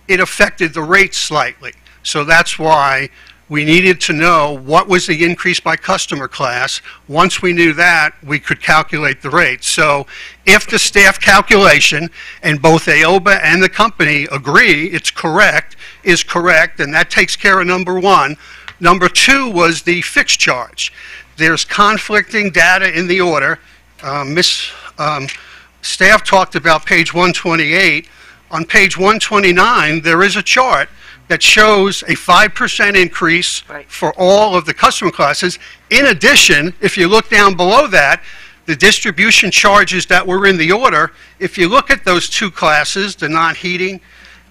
it affected the rate slightly. So that's why we needed to know what was the increase by customer class. Once we knew that, we could calculate the rate. So if the staff calculation, and both AOBA and the company agree it's correct, is correct, and that takes care of number one. Number two was the fixed charge. There's conflicting data in the order. Staff talked about page 128. On page 129, there is a chart that shows a 5% increase for all of the customer classes. In addition, if you look down below that, the distribution charges that were in the order, if you look at those two classes, the non-heating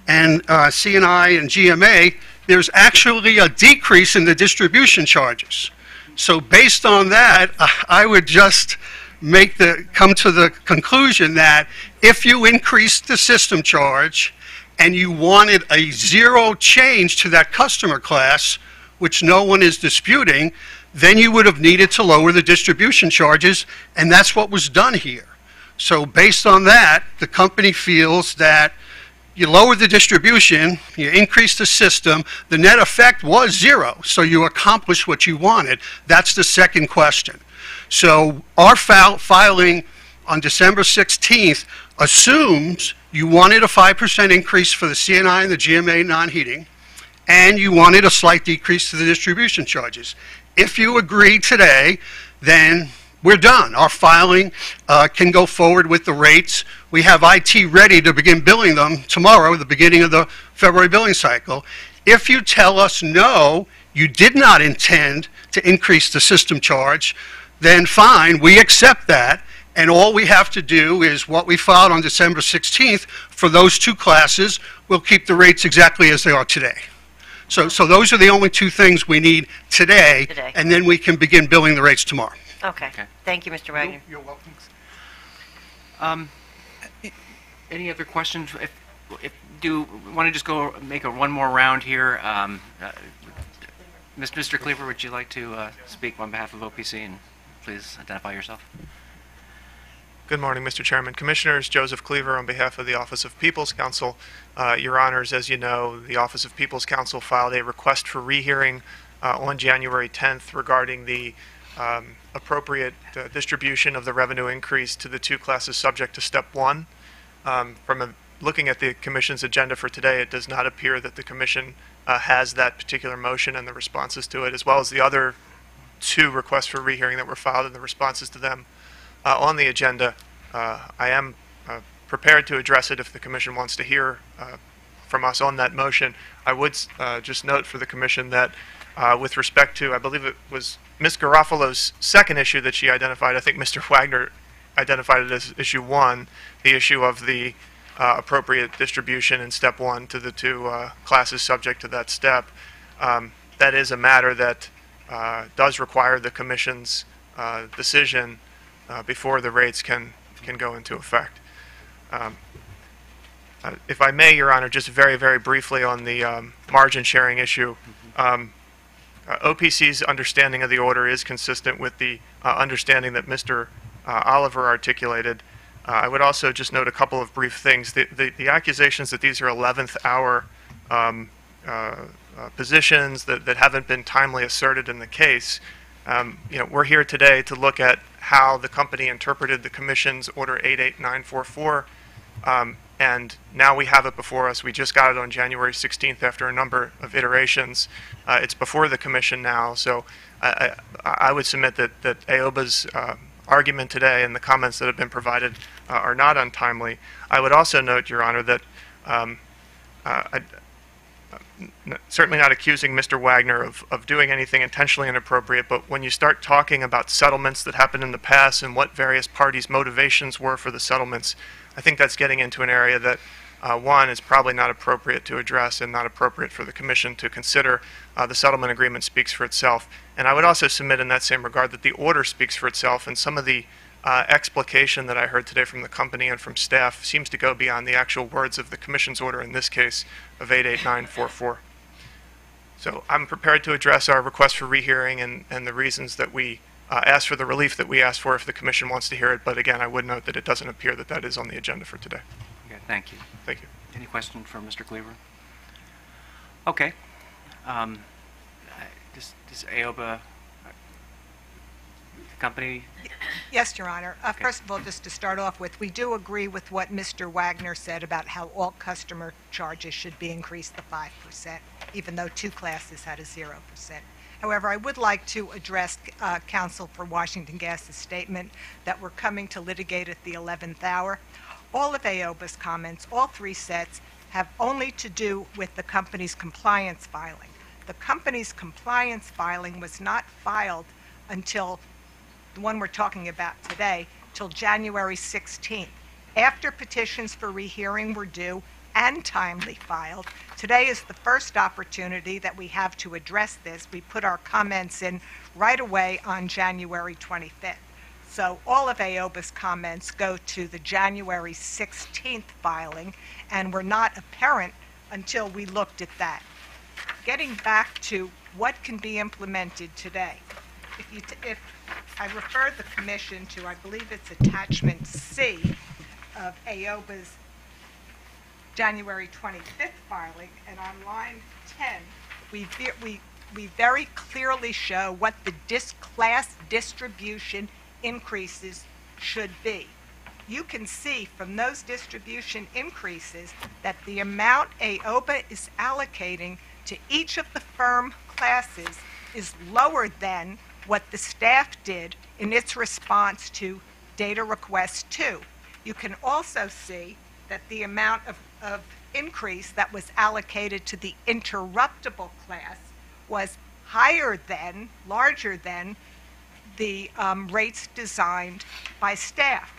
and CNI and GMA, there's actually a decrease in the distribution charges. So based on that, I would just come to the conclusion that if you increase the system charge and you wanted a zero change to that customer class, which no one is disputing, then you would have needed to lower the distribution charges, and that's what was done here. So based on that, the company feels that you lower the distribution, you increase the system, the net effect was zero, so you accomplished what you wanted. That's the second question. So our filing on December 16th assumes you wanted a 5% increase for the CNI and the GMA non-heating, and you wanted a slight decrease to the distribution charges. If you agree today, then we're done. Our filing can go forward with the rates. We have IT ready to begin billing them tomorrow, the beginning of the February billing cycle. If you tell us no, you did not intend to increase the system charge, then fine, we accept that. And all we have to do is what we filed on December 16th for those two classes. We'll keep the rates exactly as they are today. So those are the only two things we need today, and then we can begin billing the rates tomorrow. Okay. Thank you, Mr. Wagner. You're welcome. Any other questions? Do you want to just go make one more round here? Mr. Cleaver, would you like to speak on behalf of OPC, and please identify yourself? Good morning, Mr. Chairman. Commissioners, Joseph Cleaver on behalf of the Office of People's Counsel. Your Honors, as you know, the Office of People's Counsel filed a request for rehearing on January 10th regarding the appropriate distribution of the revenue increase to the two classes subject to Step 1. Looking at the Commission's agenda for today, it does not appear that the Commission has that particular motion and the responses to it, as well as the other two requests for rehearing that were filed and the responses to them on the agenda. I am prepared to address it if the Commission wants to hear from us on that motion. I would just note for the Commission that with respect to, I believe it was Ms. Garofalo's second issue that she identified, I think Mr. Wagner identified it as issue 1, the issue of the appropriate distribution in Step 1 to the two classes subject to that step. That is a matter that does require the Commission's decision before the rates can go into effect. If I may, Your Honor, just very, very briefly on the margin sharing issue. OPC's understanding of the order is consistent with the understanding that Mr. Oliver articulated. I would also just note a couple of brief things. The accusations that these are 11th hour positions that haven't been timely asserted in the case. We're here today to look at how the company interpreted the Commission's Order 88944, and now we have it before us. We just got it on January 16th after a number of iterations. It's before the Commission now, so I would submit that AOBA's argument today and the comments that have been provided are not untimely. I would also note, Your Honor, that certainly not accusing Mr. Wagner of doing anything intentionally inappropriate, but when you start talking about settlements that happened in the past and what various parties' motivations were for the settlements, I think that's getting into an area that, one, is probably not appropriate to address and not appropriate for the Commission to consider. The settlement agreement speaks for itself. And I would also submit in that same regard that the order speaks for itself, and some of the explication that I heard today from the company and from staff seems to go beyond the actual words of the Commission's order, in this case of 88944. So I'm prepared to address our request for rehearing and the reasons that we asked for the relief that we asked for if the Commission wants to hear it. But again, I would note that it doesn't appear that that is on the agenda for today. Okay, thank you. Thank you. Any questions for Mr. Cleaver? Okay. Does AOBA, the company? Yes, Your Honor. First of all, just to start off with, we do agree with what Mr. Wagner said about how all customer charges should be increased to 5%, even though two classes had a 0%. However, I would like to address counsel for Washington Gas's statement that we're coming to litigate at the 11th hour. All of AOBA's comments, all three sets, have only to do with the company's compliance filing. The company's compliance filing was not filed until the one we're talking about today, till January 16th. After petitions for rehearing were due and timely filed, today is the first opportunity that we have to address this. We put our comments in right away on January 25th. So all of AOBA's comments go to the January 16th filing and were not apparent until we looked at that. Getting back to what can be implemented today, if I refer the Commission to, I believe it's Attachment C of AOBA's January 25th filing, and on line 10, we very clearly show what the class distribution increases should be. You can see from those distribution increases that the amount AOBA is allocating to each of the firm classes is lower than what the staff did in its response to Data Request 2. You can also see that the amount of increase that was allocated to the interruptible class was higher than, larger than, the rates designed by staff.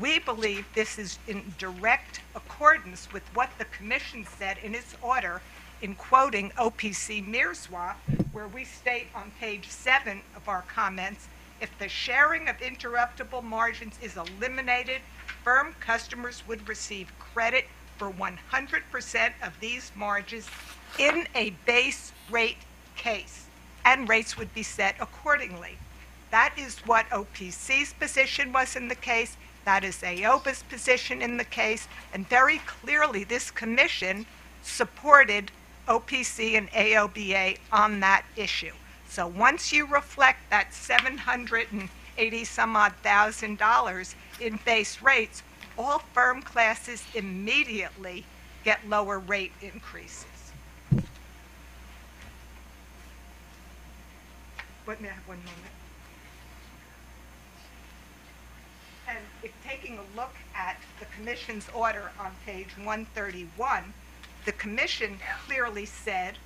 We believe this is in direct accordance with what the Commission said in its order in quoting OPC Mirzwa, where we state on page 7 of our comments, if the sharing of interruptible margins is eliminated, firm customers would receive credit for 100% of these margins in a base rate case, and rates would be set accordingly. That is what OPC's position was in the case. That is AOBA's position in the case. And very clearly, this Commission supported OPC and AOBA on that issue. So once you reflect that $780-some-odd thousand in base rates, all firm classes immediately get lower rate increases. May I have 1 moment? And if taking a look at the Commission's order on page 131, the Commission clearly said,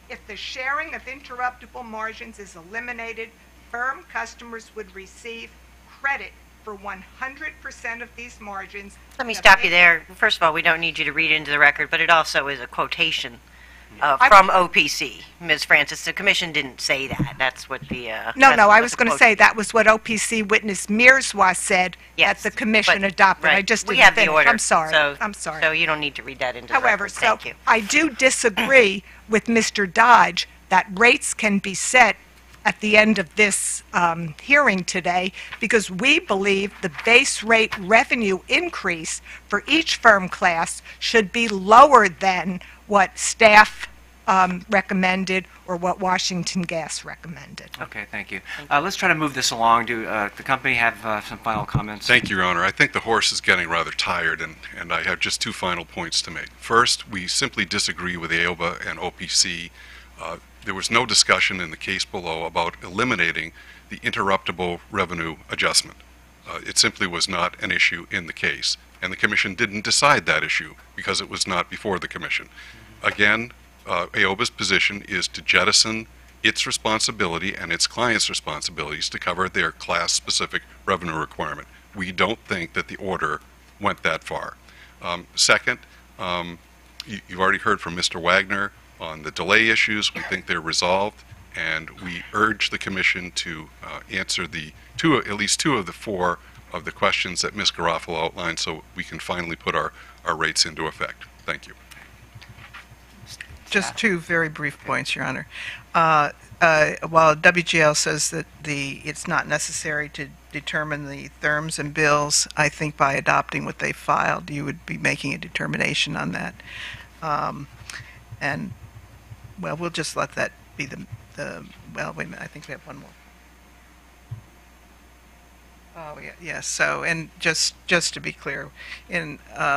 if the sharing of interruptible margins is eliminated, firm customers would receive credit for 100% of these margins. Let me stop you there. First of all, we don't need you to read into the record, but it also is a quotation from OPC. Ms. Francis, the Commission didn't say that. That's what the... No, I was going to say that was what OPC witness Mirzwa said that the Commission adopted. Right. I just didn't We have finish. the order. I'm sorry. So, I'm sorry. So you don't need to read that into However, the record. Thank you. I do disagree with Mr. Dodge that rates can be set at the end of this hearing today, because we believe the base rate revenue increase for each firm class should be lower than what staff recommended or what Washington Gas recommended. Okay, thank you. Let's try to move this along. Do the company have some final comments? Thank you, Your Honor. I think the horse is getting rather tired, and I have just two final points to make. First, we simply disagree with AOBA and OPC. There was no discussion in the case below about eliminating the interruptible revenue adjustment. It simply was not an issue in the case, and the Commission didn't decide that issue because it was not before the Commission. Again, AOBA's position is to jettison its responsibility and its clients' responsibilities to cover their class-specific revenue requirement. We don't think that the order went that far. Second, you've already heard from Mr. Wagner on the delay issues. We think they're resolved, and we urge the Commission to answer at least two of the four of the questions that Ms. Garofalo outlined so we can finally put our rates into effect. Thank you. Just two very brief points, Your Honor. While WGL says that it's not necessary to determine the therms and bills, I think by adopting what they filed, you would be making a determination on that. And, well, we'll just let that be well, wait a minute, I think we have one more. Oh, yeah, yes. So, and just to be clear,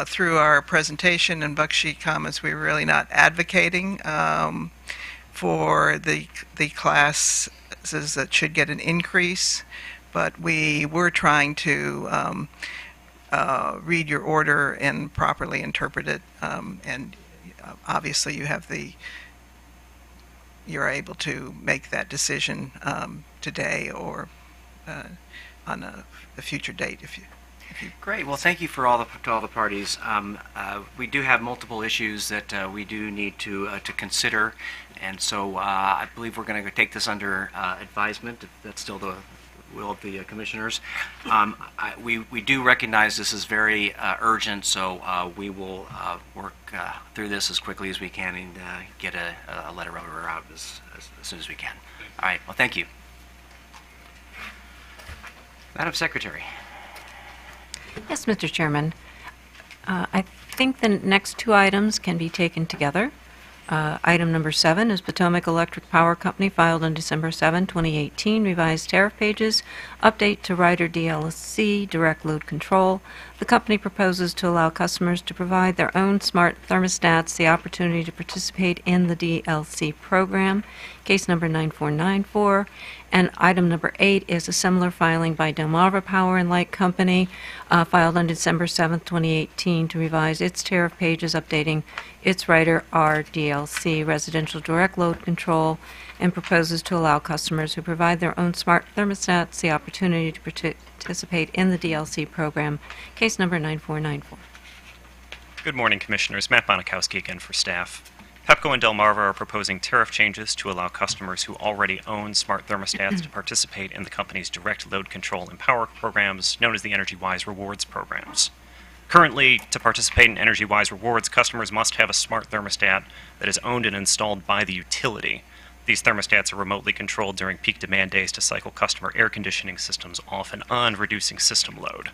through our presentation and Bucksheet comments, we're really not advocating for the classes that should get an increase, but we were trying to read your order and properly interpret it, and obviously you're able to make that decision today or on a future date if you. Great. Well, thank you to all the parties. We do have multiple issues that we do need to consider, and so I believe we're going to take this under advisement, if that's still the will of the commissioners. We do recognize this is very urgent, so we will work through this as quickly as we can and get a letter over out as soon as we can. All right. Well, thank you. Madam Secretary. Yes, Mr. Chairman. I think the next two items can be taken together. Item number 7 is Potomac Electric Power Company filed on December 7, 2018, revised tariff pages, update to Rider DLC, direct load control. The company proposes to allow customers to provide their own smart thermostats the opportunity to participate in the DLC program, case number 9494. And item number 8 is a similar filing by Delmarva Power and Light Company, filed on December 7, 2018, to revise its tariff pages, updating its Rider RDLC residential direct load control, and proposes to allow customers who provide their own smart thermostats the opportunity to participate in the DLC program, case number 9494. Good morning, Commissioners. Matt Bonikowski again for staff. Pepco and Delmarva are proposing tariff changes to allow customers who already own smart thermostats to participate in the company's direct load control and power programs, known as the EnergyWise Rewards programs. Currently, to participate in EnergyWise Rewards, customers must have a smart thermostat that is owned and installed by the utility. These thermostats are remotely controlled during peak demand days to cycle customer air conditioning systems off and on, reducing system load.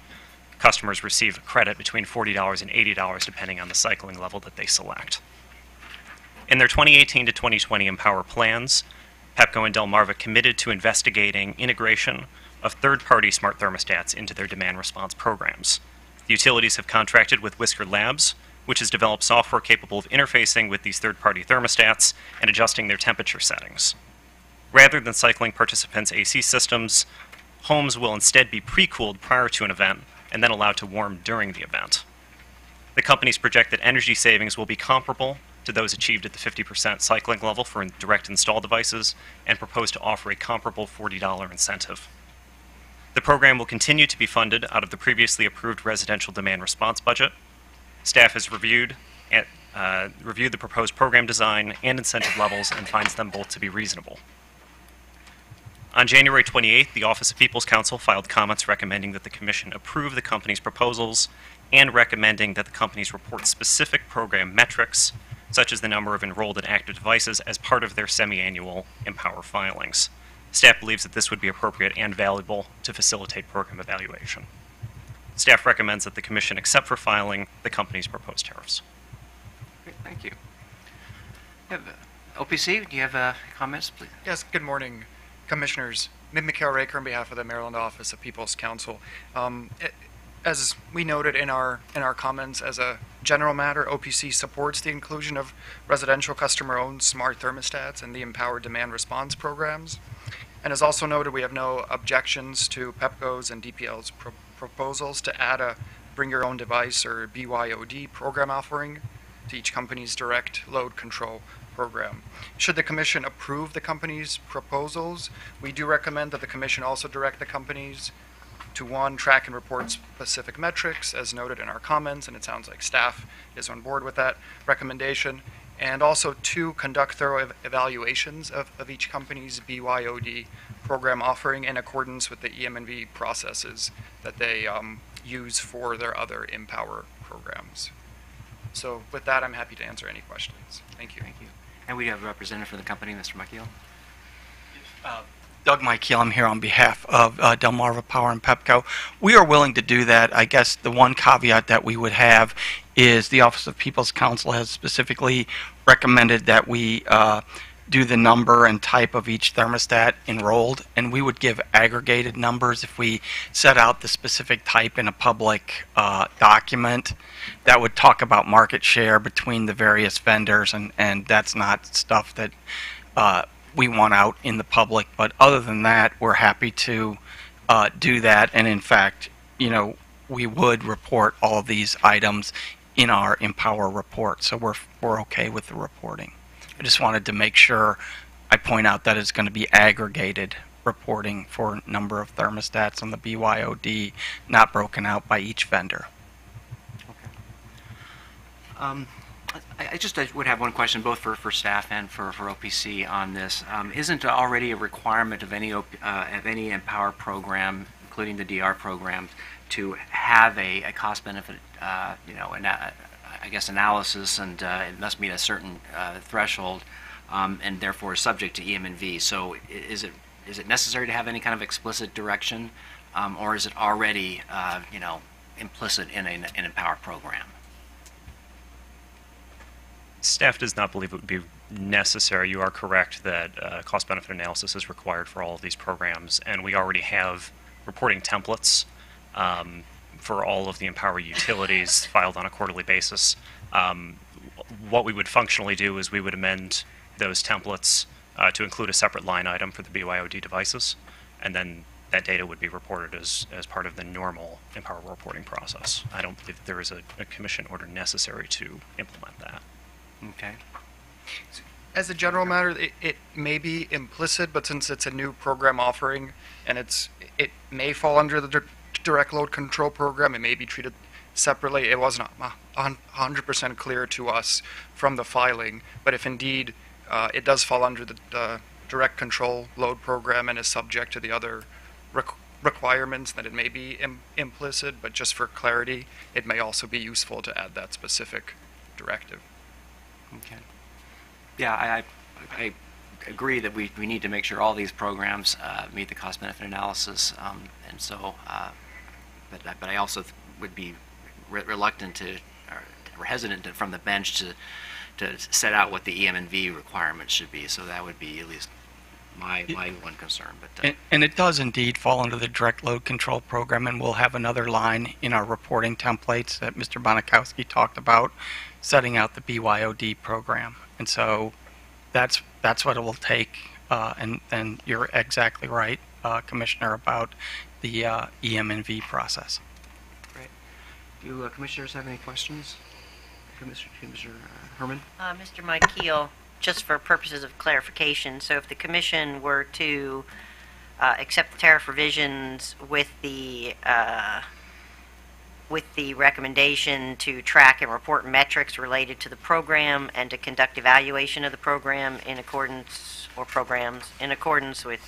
Customers receive a credit between $40 and $80 depending on the cycling level that they select. In their 2018 to 2020 Empower plans, Pepco and Delmarva committed to investigating integration of third-party smart thermostats into their demand response programs. The utilities have contracted with Whisker Labs, which has developed software capable of interfacing with these third-party thermostats and adjusting their temperature settings. Rather than cycling participants' AC systems, homes will instead be pre-cooled prior to an event and then allowed to warm during the event. The companies project that energy savings will be comparable to those achieved at the 50% cycling level for direct install devices, and propose to offer a comparable $40 incentive. The program will continue to be funded out of the previously approved residential demand response budget. Staff has reviewed the proposed program design and incentive levels and finds them both to be reasonable. On January 28th, the Office of People's Counsel filed comments recommending that the Commission approve the company's proposals and recommending that the companies report specific program metrics, such as the number of enrolled and active devices, as part of their semi-annual Empower filings. Staff believes that this would be appropriate and valuable to facilitate program evaluation. Staff recommends that the Commission accept for filing the company's proposed tariffs. Great, thank you. We have OPC, do you have comments, please? Yes, good morning, Commissioners. Mid Mikhail Raker on behalf of the Maryland Office of People's Counsel. As we noted in our comments, as a general matter, OPC supports the inclusion of residential customer-owned smart thermostats in the Empowered Demand Response programs. And as also noted, we have no objections to PEPCO's and DPL's proposals to add a Bring Your Own Device or BYOD program offering to each company's direct load control program. Should the Commission approve the company's proposals, we do recommend that the Commission also direct the companies to, one, track and report specific metrics, as noted in our comments, and it sounds like staff is on board with that recommendation, and also, two, conduct thorough evaluations of each company's BYOD program offering in accordance with the EM&V processes that they use for their other Empower programs. So with that, I'm happy to answer any questions. Thank you. Thank you. And we have a representative for the company, Mr. Michael. Doug Michael, I'm here on behalf of Delmarva Power and PEPCO. We are willing to do that. I guess the one caveat that we would have is the Office of People's Counsel has specifically recommended that we do the number and type of each thermostat enrolled, and we would give aggregated numbers if we set out the specific type in a public document that would talk about market share between the various vendors, and that's not stuff that we want out in the public. But other than that, we're happy to do that, and in fact, we would report all of these items in our Empower report, so we're okay with the reporting. I just wanted to make sure I point out that it's going to be aggregated reporting for number of thermostats on the BYOD, not broken out by each vendor. Okay. I would have one question, both for staff and for OPC on this. Isn't already a requirement of any Empower program, including the DR programs, to have a cost-benefit, I guess, analysis, and it must meet a certain threshold, and therefore is subject to EM&V. So is it necessary to have any kind of explicit direction, or is it already implicit in an Empower program? Staff does not believe it would be necessary. You are correct that cost-benefit analysis is required for all of these programs, and we already have reporting templates for all of the Empower utilities filed on a quarterly basis. What we would functionally do is we would amend those templates to include a separate line item for the BYOD devices, and then that data would be reported as part of the normal Empower reporting process. I don't believe that there is a commission order necessary to implement that. Okay. As a general matter, it may be implicit, but since it's a new program offering and it may fall under the direct load control program, it may be treated separately. It wasn't 100% clear to us from the filing, but if indeed it does fall under the direct control load program and is subject to the other requirements, that it may be implicit, but just for clarity, it may also be useful to add that specific directive. Okay. Yeah, I agree that we need to make sure all these programs meet the cost-benefit analysis, and so, but I also would be reluctant to, or hesitant from the bench to set out what the EM&V requirements should be. So that would be at least my one concern. But and it does indeed fall under the direct load control program, and we'll have another line in our reporting templates that Mr. Bonakowski talked about, setting out the BYOD program. And so that's what it will take, and you're exactly right, Commissioner, about the EM&V process. Great. Do commissioners have any questions? Commissioner Herman? Mr. Michael, just for purposes of clarification, so if the commission were to accept the tariff revisions with the recommendation to track and report metrics related to the program and to conduct evaluation of the program in accordance, or programs in accordance with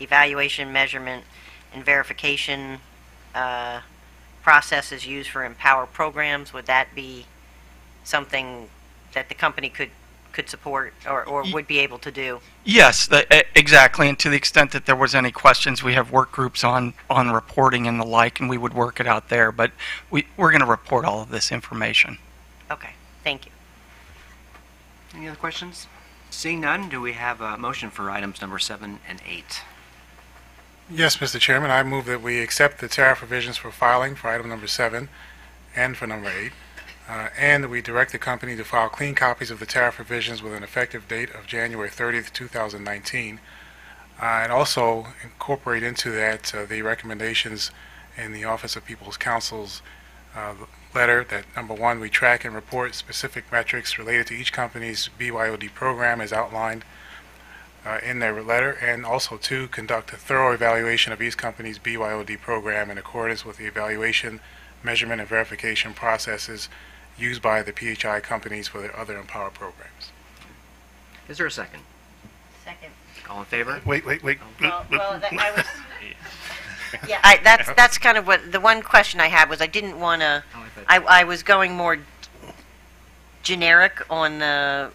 evaluation, measurement, and verification processes used for Empower programs, would that be something that the company could support or would be able to do? Yes, exactly. And to the extent that there was any questions, we have work groups on reporting and the like, and we would work it out there. But we're going to report all of this information. Okay, thank you. Any other questions? Seeing none, do we have a motion for items number 7 and 8? Yes, Mr. Chairman, I move that we accept the tariff revisions for filing for item number 7 and for number 8, and that we direct the company to file clean copies of the tariff revisions with an effective date of January 30th, 2019, and also incorporate into that the recommendations in the Office of People's Counsel's letter that, number 1, we track and report specific metrics related to each company's BYOD program as outlined in their letter, and also 2, conduct a thorough evaluation of each company's BYOD program in accordance with the evaluation, measurement, and verification processes used by the PHI companies for their other Empower programs. Is there a second? Second. All in favor? Wait. I was. Yeah, that's kind of what the one question I had was. I didn't want to. I was going more generic on the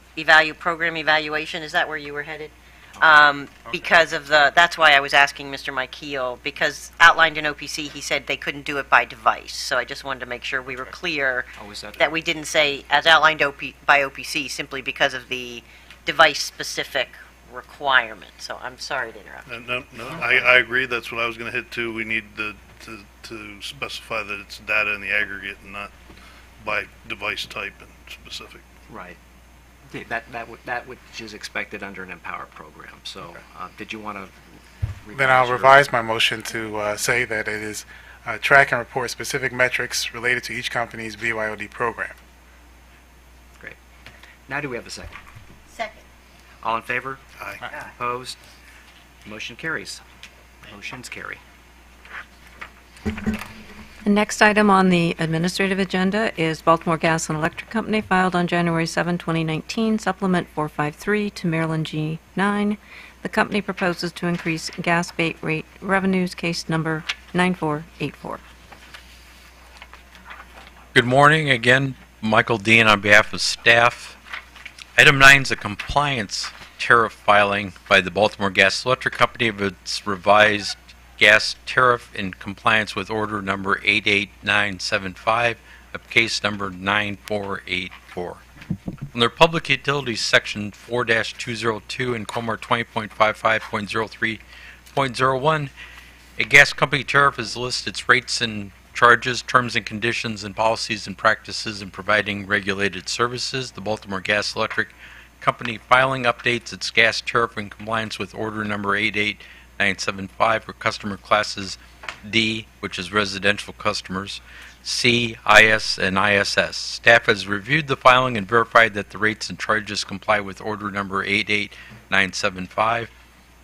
program evaluation. Is that where you were headed? Because of that's why I was asking Mr. Mike Heel, because outlined in OPC, he said they couldn't do it by device. So I just wanted to make sure we were clear that we didn't say as outlined by OPC simply because of the device-specific requirement. So I'm sorry to interrupt. No, I agree. That's what I was going to hit too. We need to specify that it's data in the aggregate and not by device type and specific. Right. Okay, that which is expected under an Empower program. So, did you want to? Then I'll revise my motion to say that it is track and report specific metrics related to each company's BYOD program. Great. Now, do we have a second? Second. All in favor? Aye. Opposed? Motion carries. Motions carry. The next item on the administrative agenda is Baltimore Gas and Electric Company, filed on January 7, 2019, Supplement 453 to Maryland G9. The company proposes to increase gas bait rate revenues, case number 9484. Good morning. Again, Michael Dean on behalf of staff. Item 9 is a compliance tariff filing by the Baltimore Gas and Electric Company of its revised gas tariff in compliance with order number 88975 of case number 9484. Under Public Utilities Section 4-202 and COMAR 20.55.03.01, a gas company tariff is listed its rates and charges, terms and conditions, and policies and practices in providing regulated services. The Baltimore Gas Electric Company filing updates its gas tariff in compliance with order number 88975 for customer classes D, which is residential customers, C, IS, and ISS. Staff has reviewed the filing and verified that the rates and charges comply with order number 88975.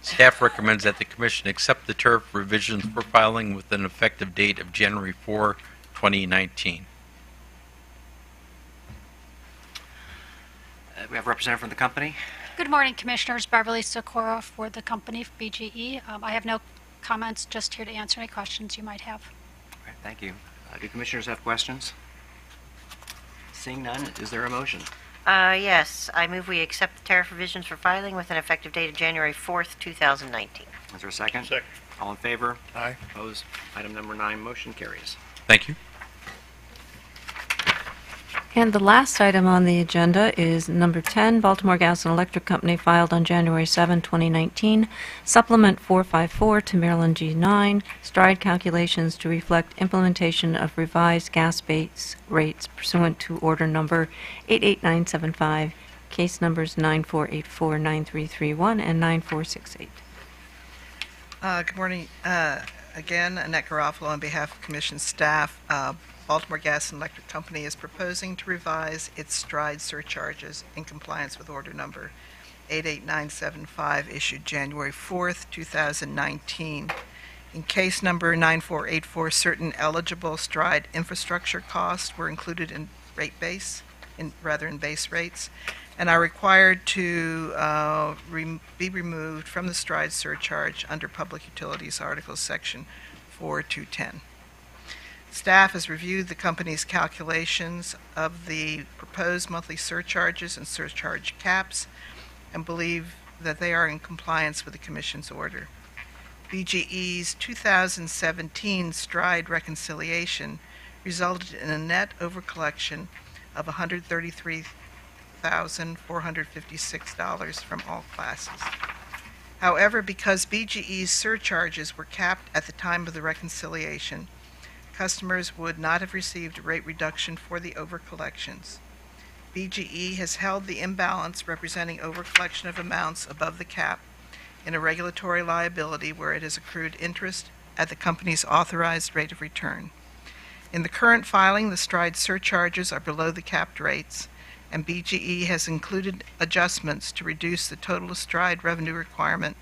Staff recommends that the Commission accept the tariff revisions for filing with an effective date of January 4, 2019. We have a representative from the company. Good morning, Commissioners. Beverly Socorro for the company, BGE. I have no comments, just here to answer any questions you might have. All right, thank you. Do commissioners have questions? Seeing none, is there a motion? Yes, I move we accept the tariff revisions for filing with an effective date of January 4th, 2019. Is there a second? Second. All in favor? Aye. Opposed? Item number 9, motion carries. Thank you. And the last item on the agenda is number 10, Baltimore Gas and Electric Company, filed on January 7, 2019, Supplement 454 to Maryland G9, stride calculations to reflect implementation of revised gas base rates pursuant to order number 88975, case numbers 9484, 9331, and 9468. Good morning. Again, Annette Garofalo on behalf of Commission staff. Baltimore Gas and Electric Company is proposing to revise its stride surcharges in compliance with order number 88975 issued January 4th, 2019. In case number 9484, certain eligible stride infrastructure costs were included in rate base, in base rates, and are required to be removed from the stride surcharge under Public Utilities Articles Section 4210. Staff has reviewed the company's calculations of the proposed monthly surcharges and surcharge caps and believe that they are in compliance with the Commission's order. BGE's 2017 stride reconciliation resulted in a net overcollection of $133,000 $24,456 from all classes. However, because BGE's surcharges were capped at the time of the reconciliation, customers would not have received a rate reduction for the overcollections. BGE has held the imbalance representing overcollection of amounts above the cap in a regulatory liability where it has accrued interest at the company's authorized rate of return. In the current filing, the STRIDE surcharges are below the capped rates, and BGE has included adjustments to reduce the total STRIDE revenue requirement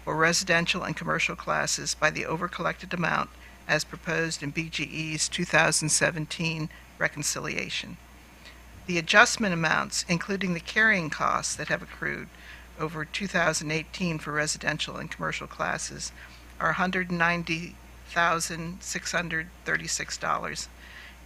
for residential and commercial classes by the overcollected amount as proposed in BGE's 2017 reconciliation. The adjustment amounts, including the carrying costs that have accrued over 2018 for residential and commercial classes, are $190,636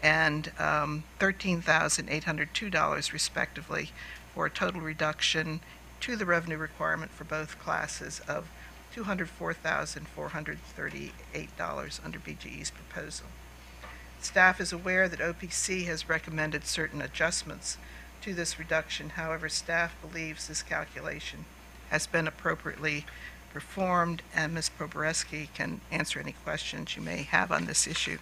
and $13,802 respectively, for a total reduction to the revenue requirement for both classes of $204,438 under BGE's proposal. Staff is aware that OPC has recommended certain adjustments to this reduction. However, staff believes this calculation has been appropriately performed, and Ms. Proboreski can answer any questions you may have on this issue.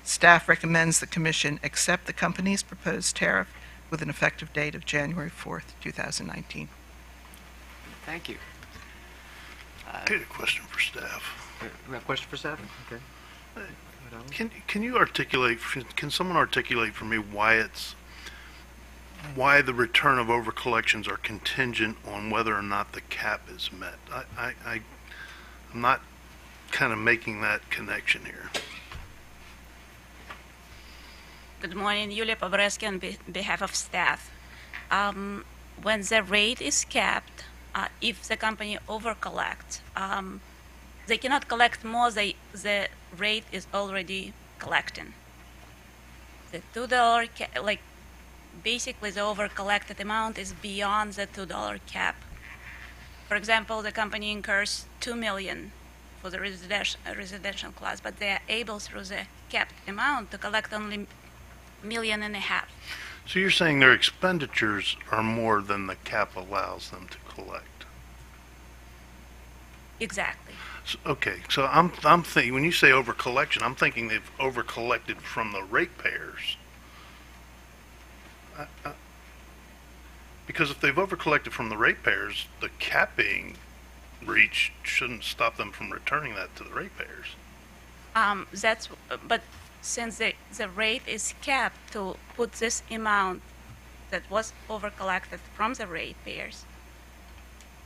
Staff recommends the Commission accept the company's proposed tariff with an effective date of January 4th, 2019. Thank you. I had a question for staff. We have a question for staff? Okay. Can you articulate, can someone articulate for me why the return of overcollections are contingent on whether or not the cap is met? I'm not kind of making that connection here. Good morning, Yulia Pobreski on behalf of staff. When the rate is capped, if the company overcollects, they cannot collect more than the rate is already collecting. The $2 basically the overcollected amount is beyond the $2 cap. For example, the company incurs $2 million for the residential class, but they are able through the capped amount to collect only $1.5 million. So you're saying their expenditures are more than the cap allows them to collect? Exactly. Okay, so I'm thinking, when you say overcollection, I'm thinking they've overcollected from the ratepayers. Because if they've overcollected from the ratepayers, the cap being reached shouldn't stop them from returning that to the ratepayers. But since the rate is capped to put this amount that was overcollected from the ratepayers,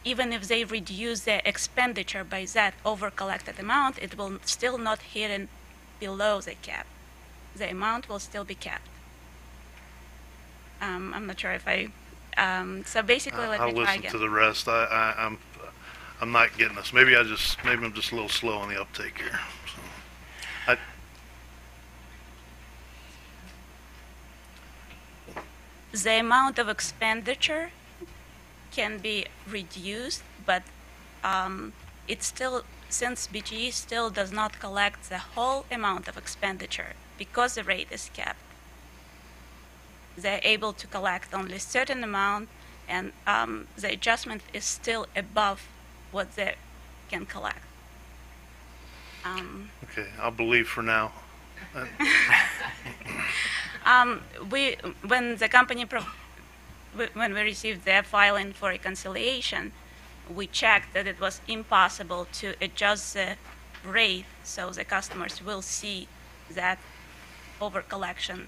even if they reduce their expenditure by that overcollected amount, it will still not hit in below the cap. The amount will still be capped. I'm not sure if I. So basically, let me try again. I'll listen to the rest. I'm not getting this. Maybe I'm just a little slow on the uptake here. So, the amount of expenditure can be reduced, but it's still, since BGE still does not collect the whole amount of expenditure because the rate is capped, they're able to collect only a certain amount, and the adjustment is still above what they can collect. okay, I'll believe for now. When the company when we received their filing for reconciliation, we checked that it was impossible to adjust the rate so the customers will see that overcollection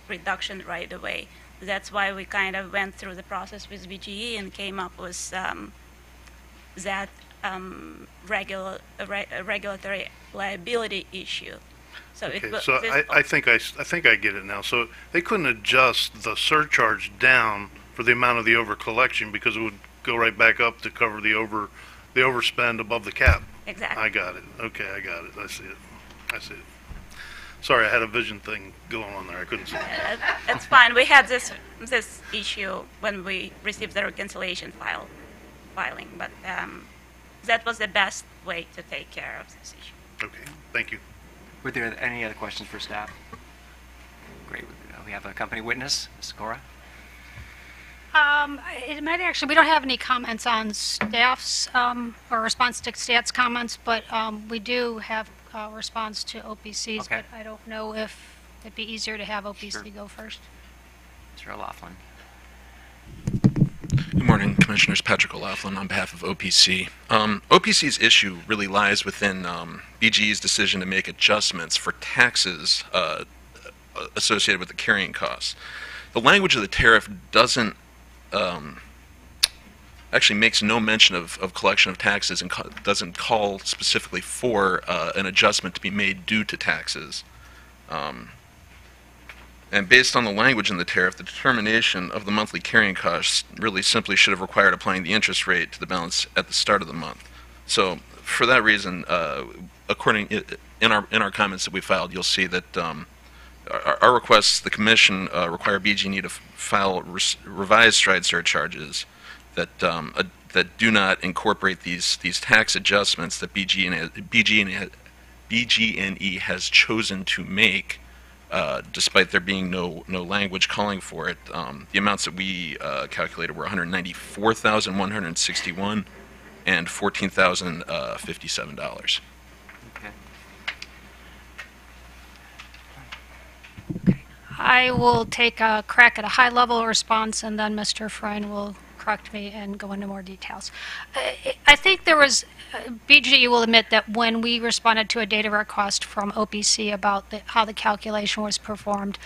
reduction right away. That's why we kind of went through the process with BGE and came up with that regulatory liability issue. So Okay, so I think I get it now. So they couldn't adjust the surcharge down for the amount of the overcollection because it would go right back up to cover the overspend above the cap. Exactly. I got it. Okay, I got it. I see it. Sorry, I had a vision thing going on there. I couldn't see it. That's fine. We had this issue when we received the reconciliation filing, but that was the best way to take care of this issue. Okay, thank you. Were there any other questions for staff? Great. We have a company witness, Ms. Cora. It might actually, we don't have any comments on staff's, or response to staff's comments, but we do have a response to OPC's, Okay. but I don't know if it'd be easier to have OPC go first. Mr. O'Laughlin. Good morning, Commissioners. Patrick O'Laughlin on behalf of OPC. OPC's issue really lies within BGE's decision to make adjustments for taxes associated with the carrying costs. The language of the tariff doesn't actually makes no mention of collection of taxes and doesn't call specifically for an adjustment to be made due to taxes. And based on the language in the tariff, the determination of the monthly carrying costs really simply should have required applying the interest rate to the balance at the start of the month. So for that reason, in our comments that we filed, you'll see that our requests, the Commission require BG&E to file revised stride surcharges that that do not incorporate these tax adjustments that BG&E has chosen to make, despite there being no language calling for it. The amounts that we calculated were $194,161 and $14,057. I will take a crack at a high-level response, and then Mr. Frein will correct me and go into more details. I think there was, BGE will admit that when we responded to a data request from OPC about how the calculation was performed,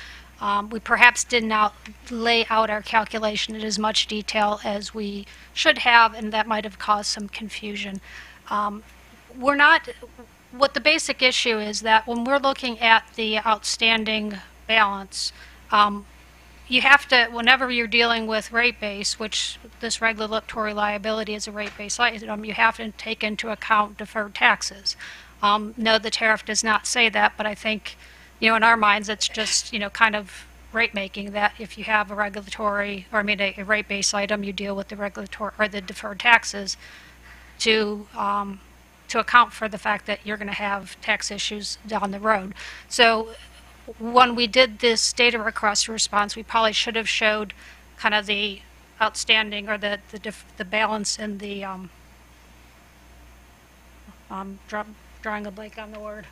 we perhaps did not lay out our calculation in as much detail as we should have, and that might have caused some confusion. What the basic issue is that when we're looking at the outstanding balance, you have to, whenever you're dealing with rate base, which this regulatory liability is a rate base item, you have to take into account deferred taxes. No, the tariff does not say that, but I think, in our minds, it's just, kind of rate making, that if you have a regulatory, or a rate base item, you deal with the regulatory or the deferred taxes to account for the fact that you're going to have tax issues down the road. So when we did this data request response, we probably should have showed kind of the outstanding or the balance in the drawing a blank on the word.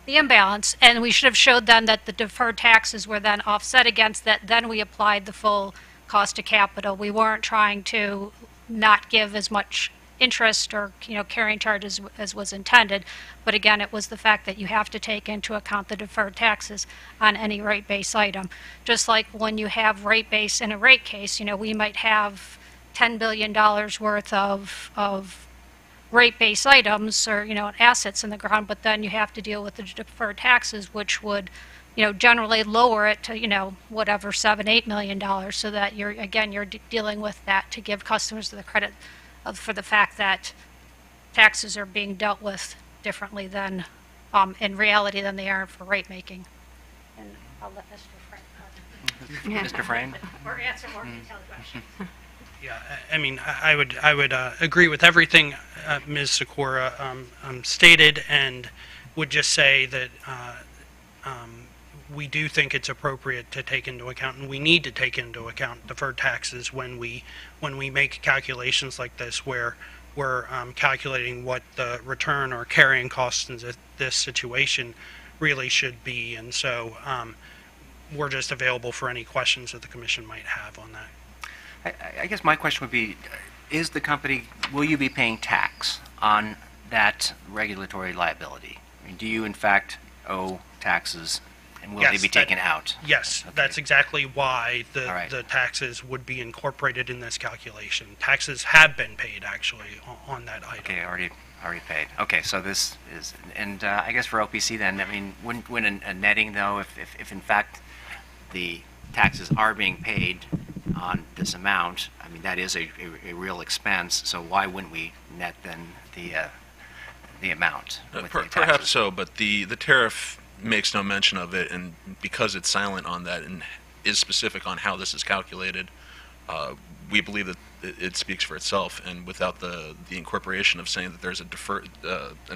The imbalance, and we should have showed then that the deferred taxes were then offset against that. Then we applied the full cost of capital. We weren't trying to not give as much interest or carrying charges as was intended, but again, it was the fact that you have to take into account the deferred taxes on any rate base item. Just like when you have rate base in a rate case, we might have $10 billion worth of rate base items or assets in the ground, but then you have to deal with the deferred taxes, which would generally lower it to whatever $7-8 million, so that you're dealing with that to give customers the credit for the fact that taxes are being dealt with differently than, in reality, than they are for rate making. And I'll let Mr. Frein. Mr. Frein? Or answer more detailed questions. Yeah, I would agree with everything Ms. Sikora stated, and would just say that we do think it's appropriate to take into account, and we need to take into account deferred taxes when we make calculations like this, where we're calculating what the return or carrying costs in this situation really should be. And so we're just available for any questions that the Commission might have on that. I guess my question would be, will you be paying tax on that regulatory liability? Do you in fact owe taxes, and will they be taken out? Yes, okay. That's exactly why the taxes would be incorporated in this calculation. Taxes have been paid, actually, on that item. Okay, already paid. Okay, so this is, and I guess for OPC then, wouldn't a netting, though, if in fact the taxes are being paid on this amount, that is a real expense, so why wouldn't we net then the amount? Perhaps so, but the tariff makes no mention of it, and because it's silent on that and is specific on how this is calculated, we believe that it speaks for itself, and without the incorporation of saying that there's an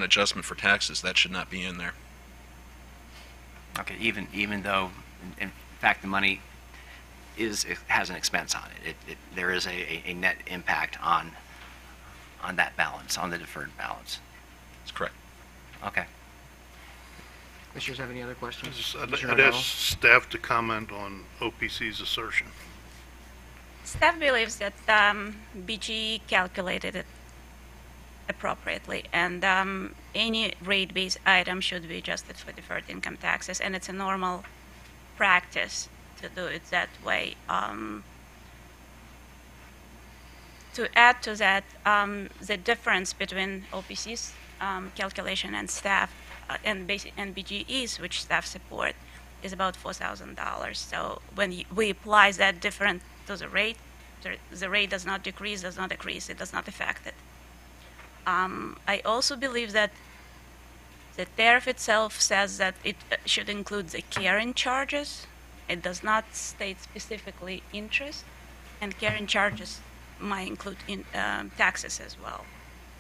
adjustment for taxes, that should not be in there. Okay, even though in fact the money has an expense on it. There is a net impact on that balance, on the deferred balance. That's correct. Okay. Commissioners have any other questions? I'd ask staff to comment on OPC's assertion. Staff believes that BGE calculated it appropriately, and any rate-based item should be adjusted for deferred income taxes, and it's a normal practice to do it that way. To add to that, the difference between OPC's calculation and staff and BGE's, which staff support, is about $4,000. So when we apply that difference to the rate does not decrease, does not decrease, it does not affect it. I also believe that the tariff itself says that it should include the carrying charges. It does not state specifically interest, and carrying charges might include taxes as well.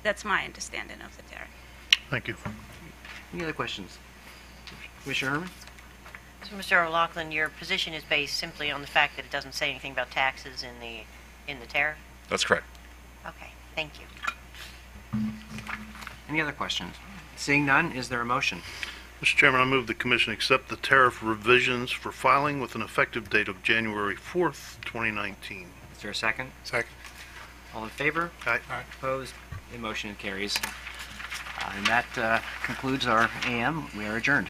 That's my understanding of the tariff. Thank you. Any other questions? Commissioner Herman? So, Mr. O'Loughlin, your position is based simply on the fact that it doesn't say anything about taxes in the tariff? That's correct. Okay, thank you. Any other questions? Seeing none, is there a motion? Mr. Chairman, I move the commission accept the tariff revisions for filing with an effective date of January 4th, 2019. Is there a second? Second. All in favor? Aye. Opposed? The motion carries. And that concludes our AM. We are adjourned.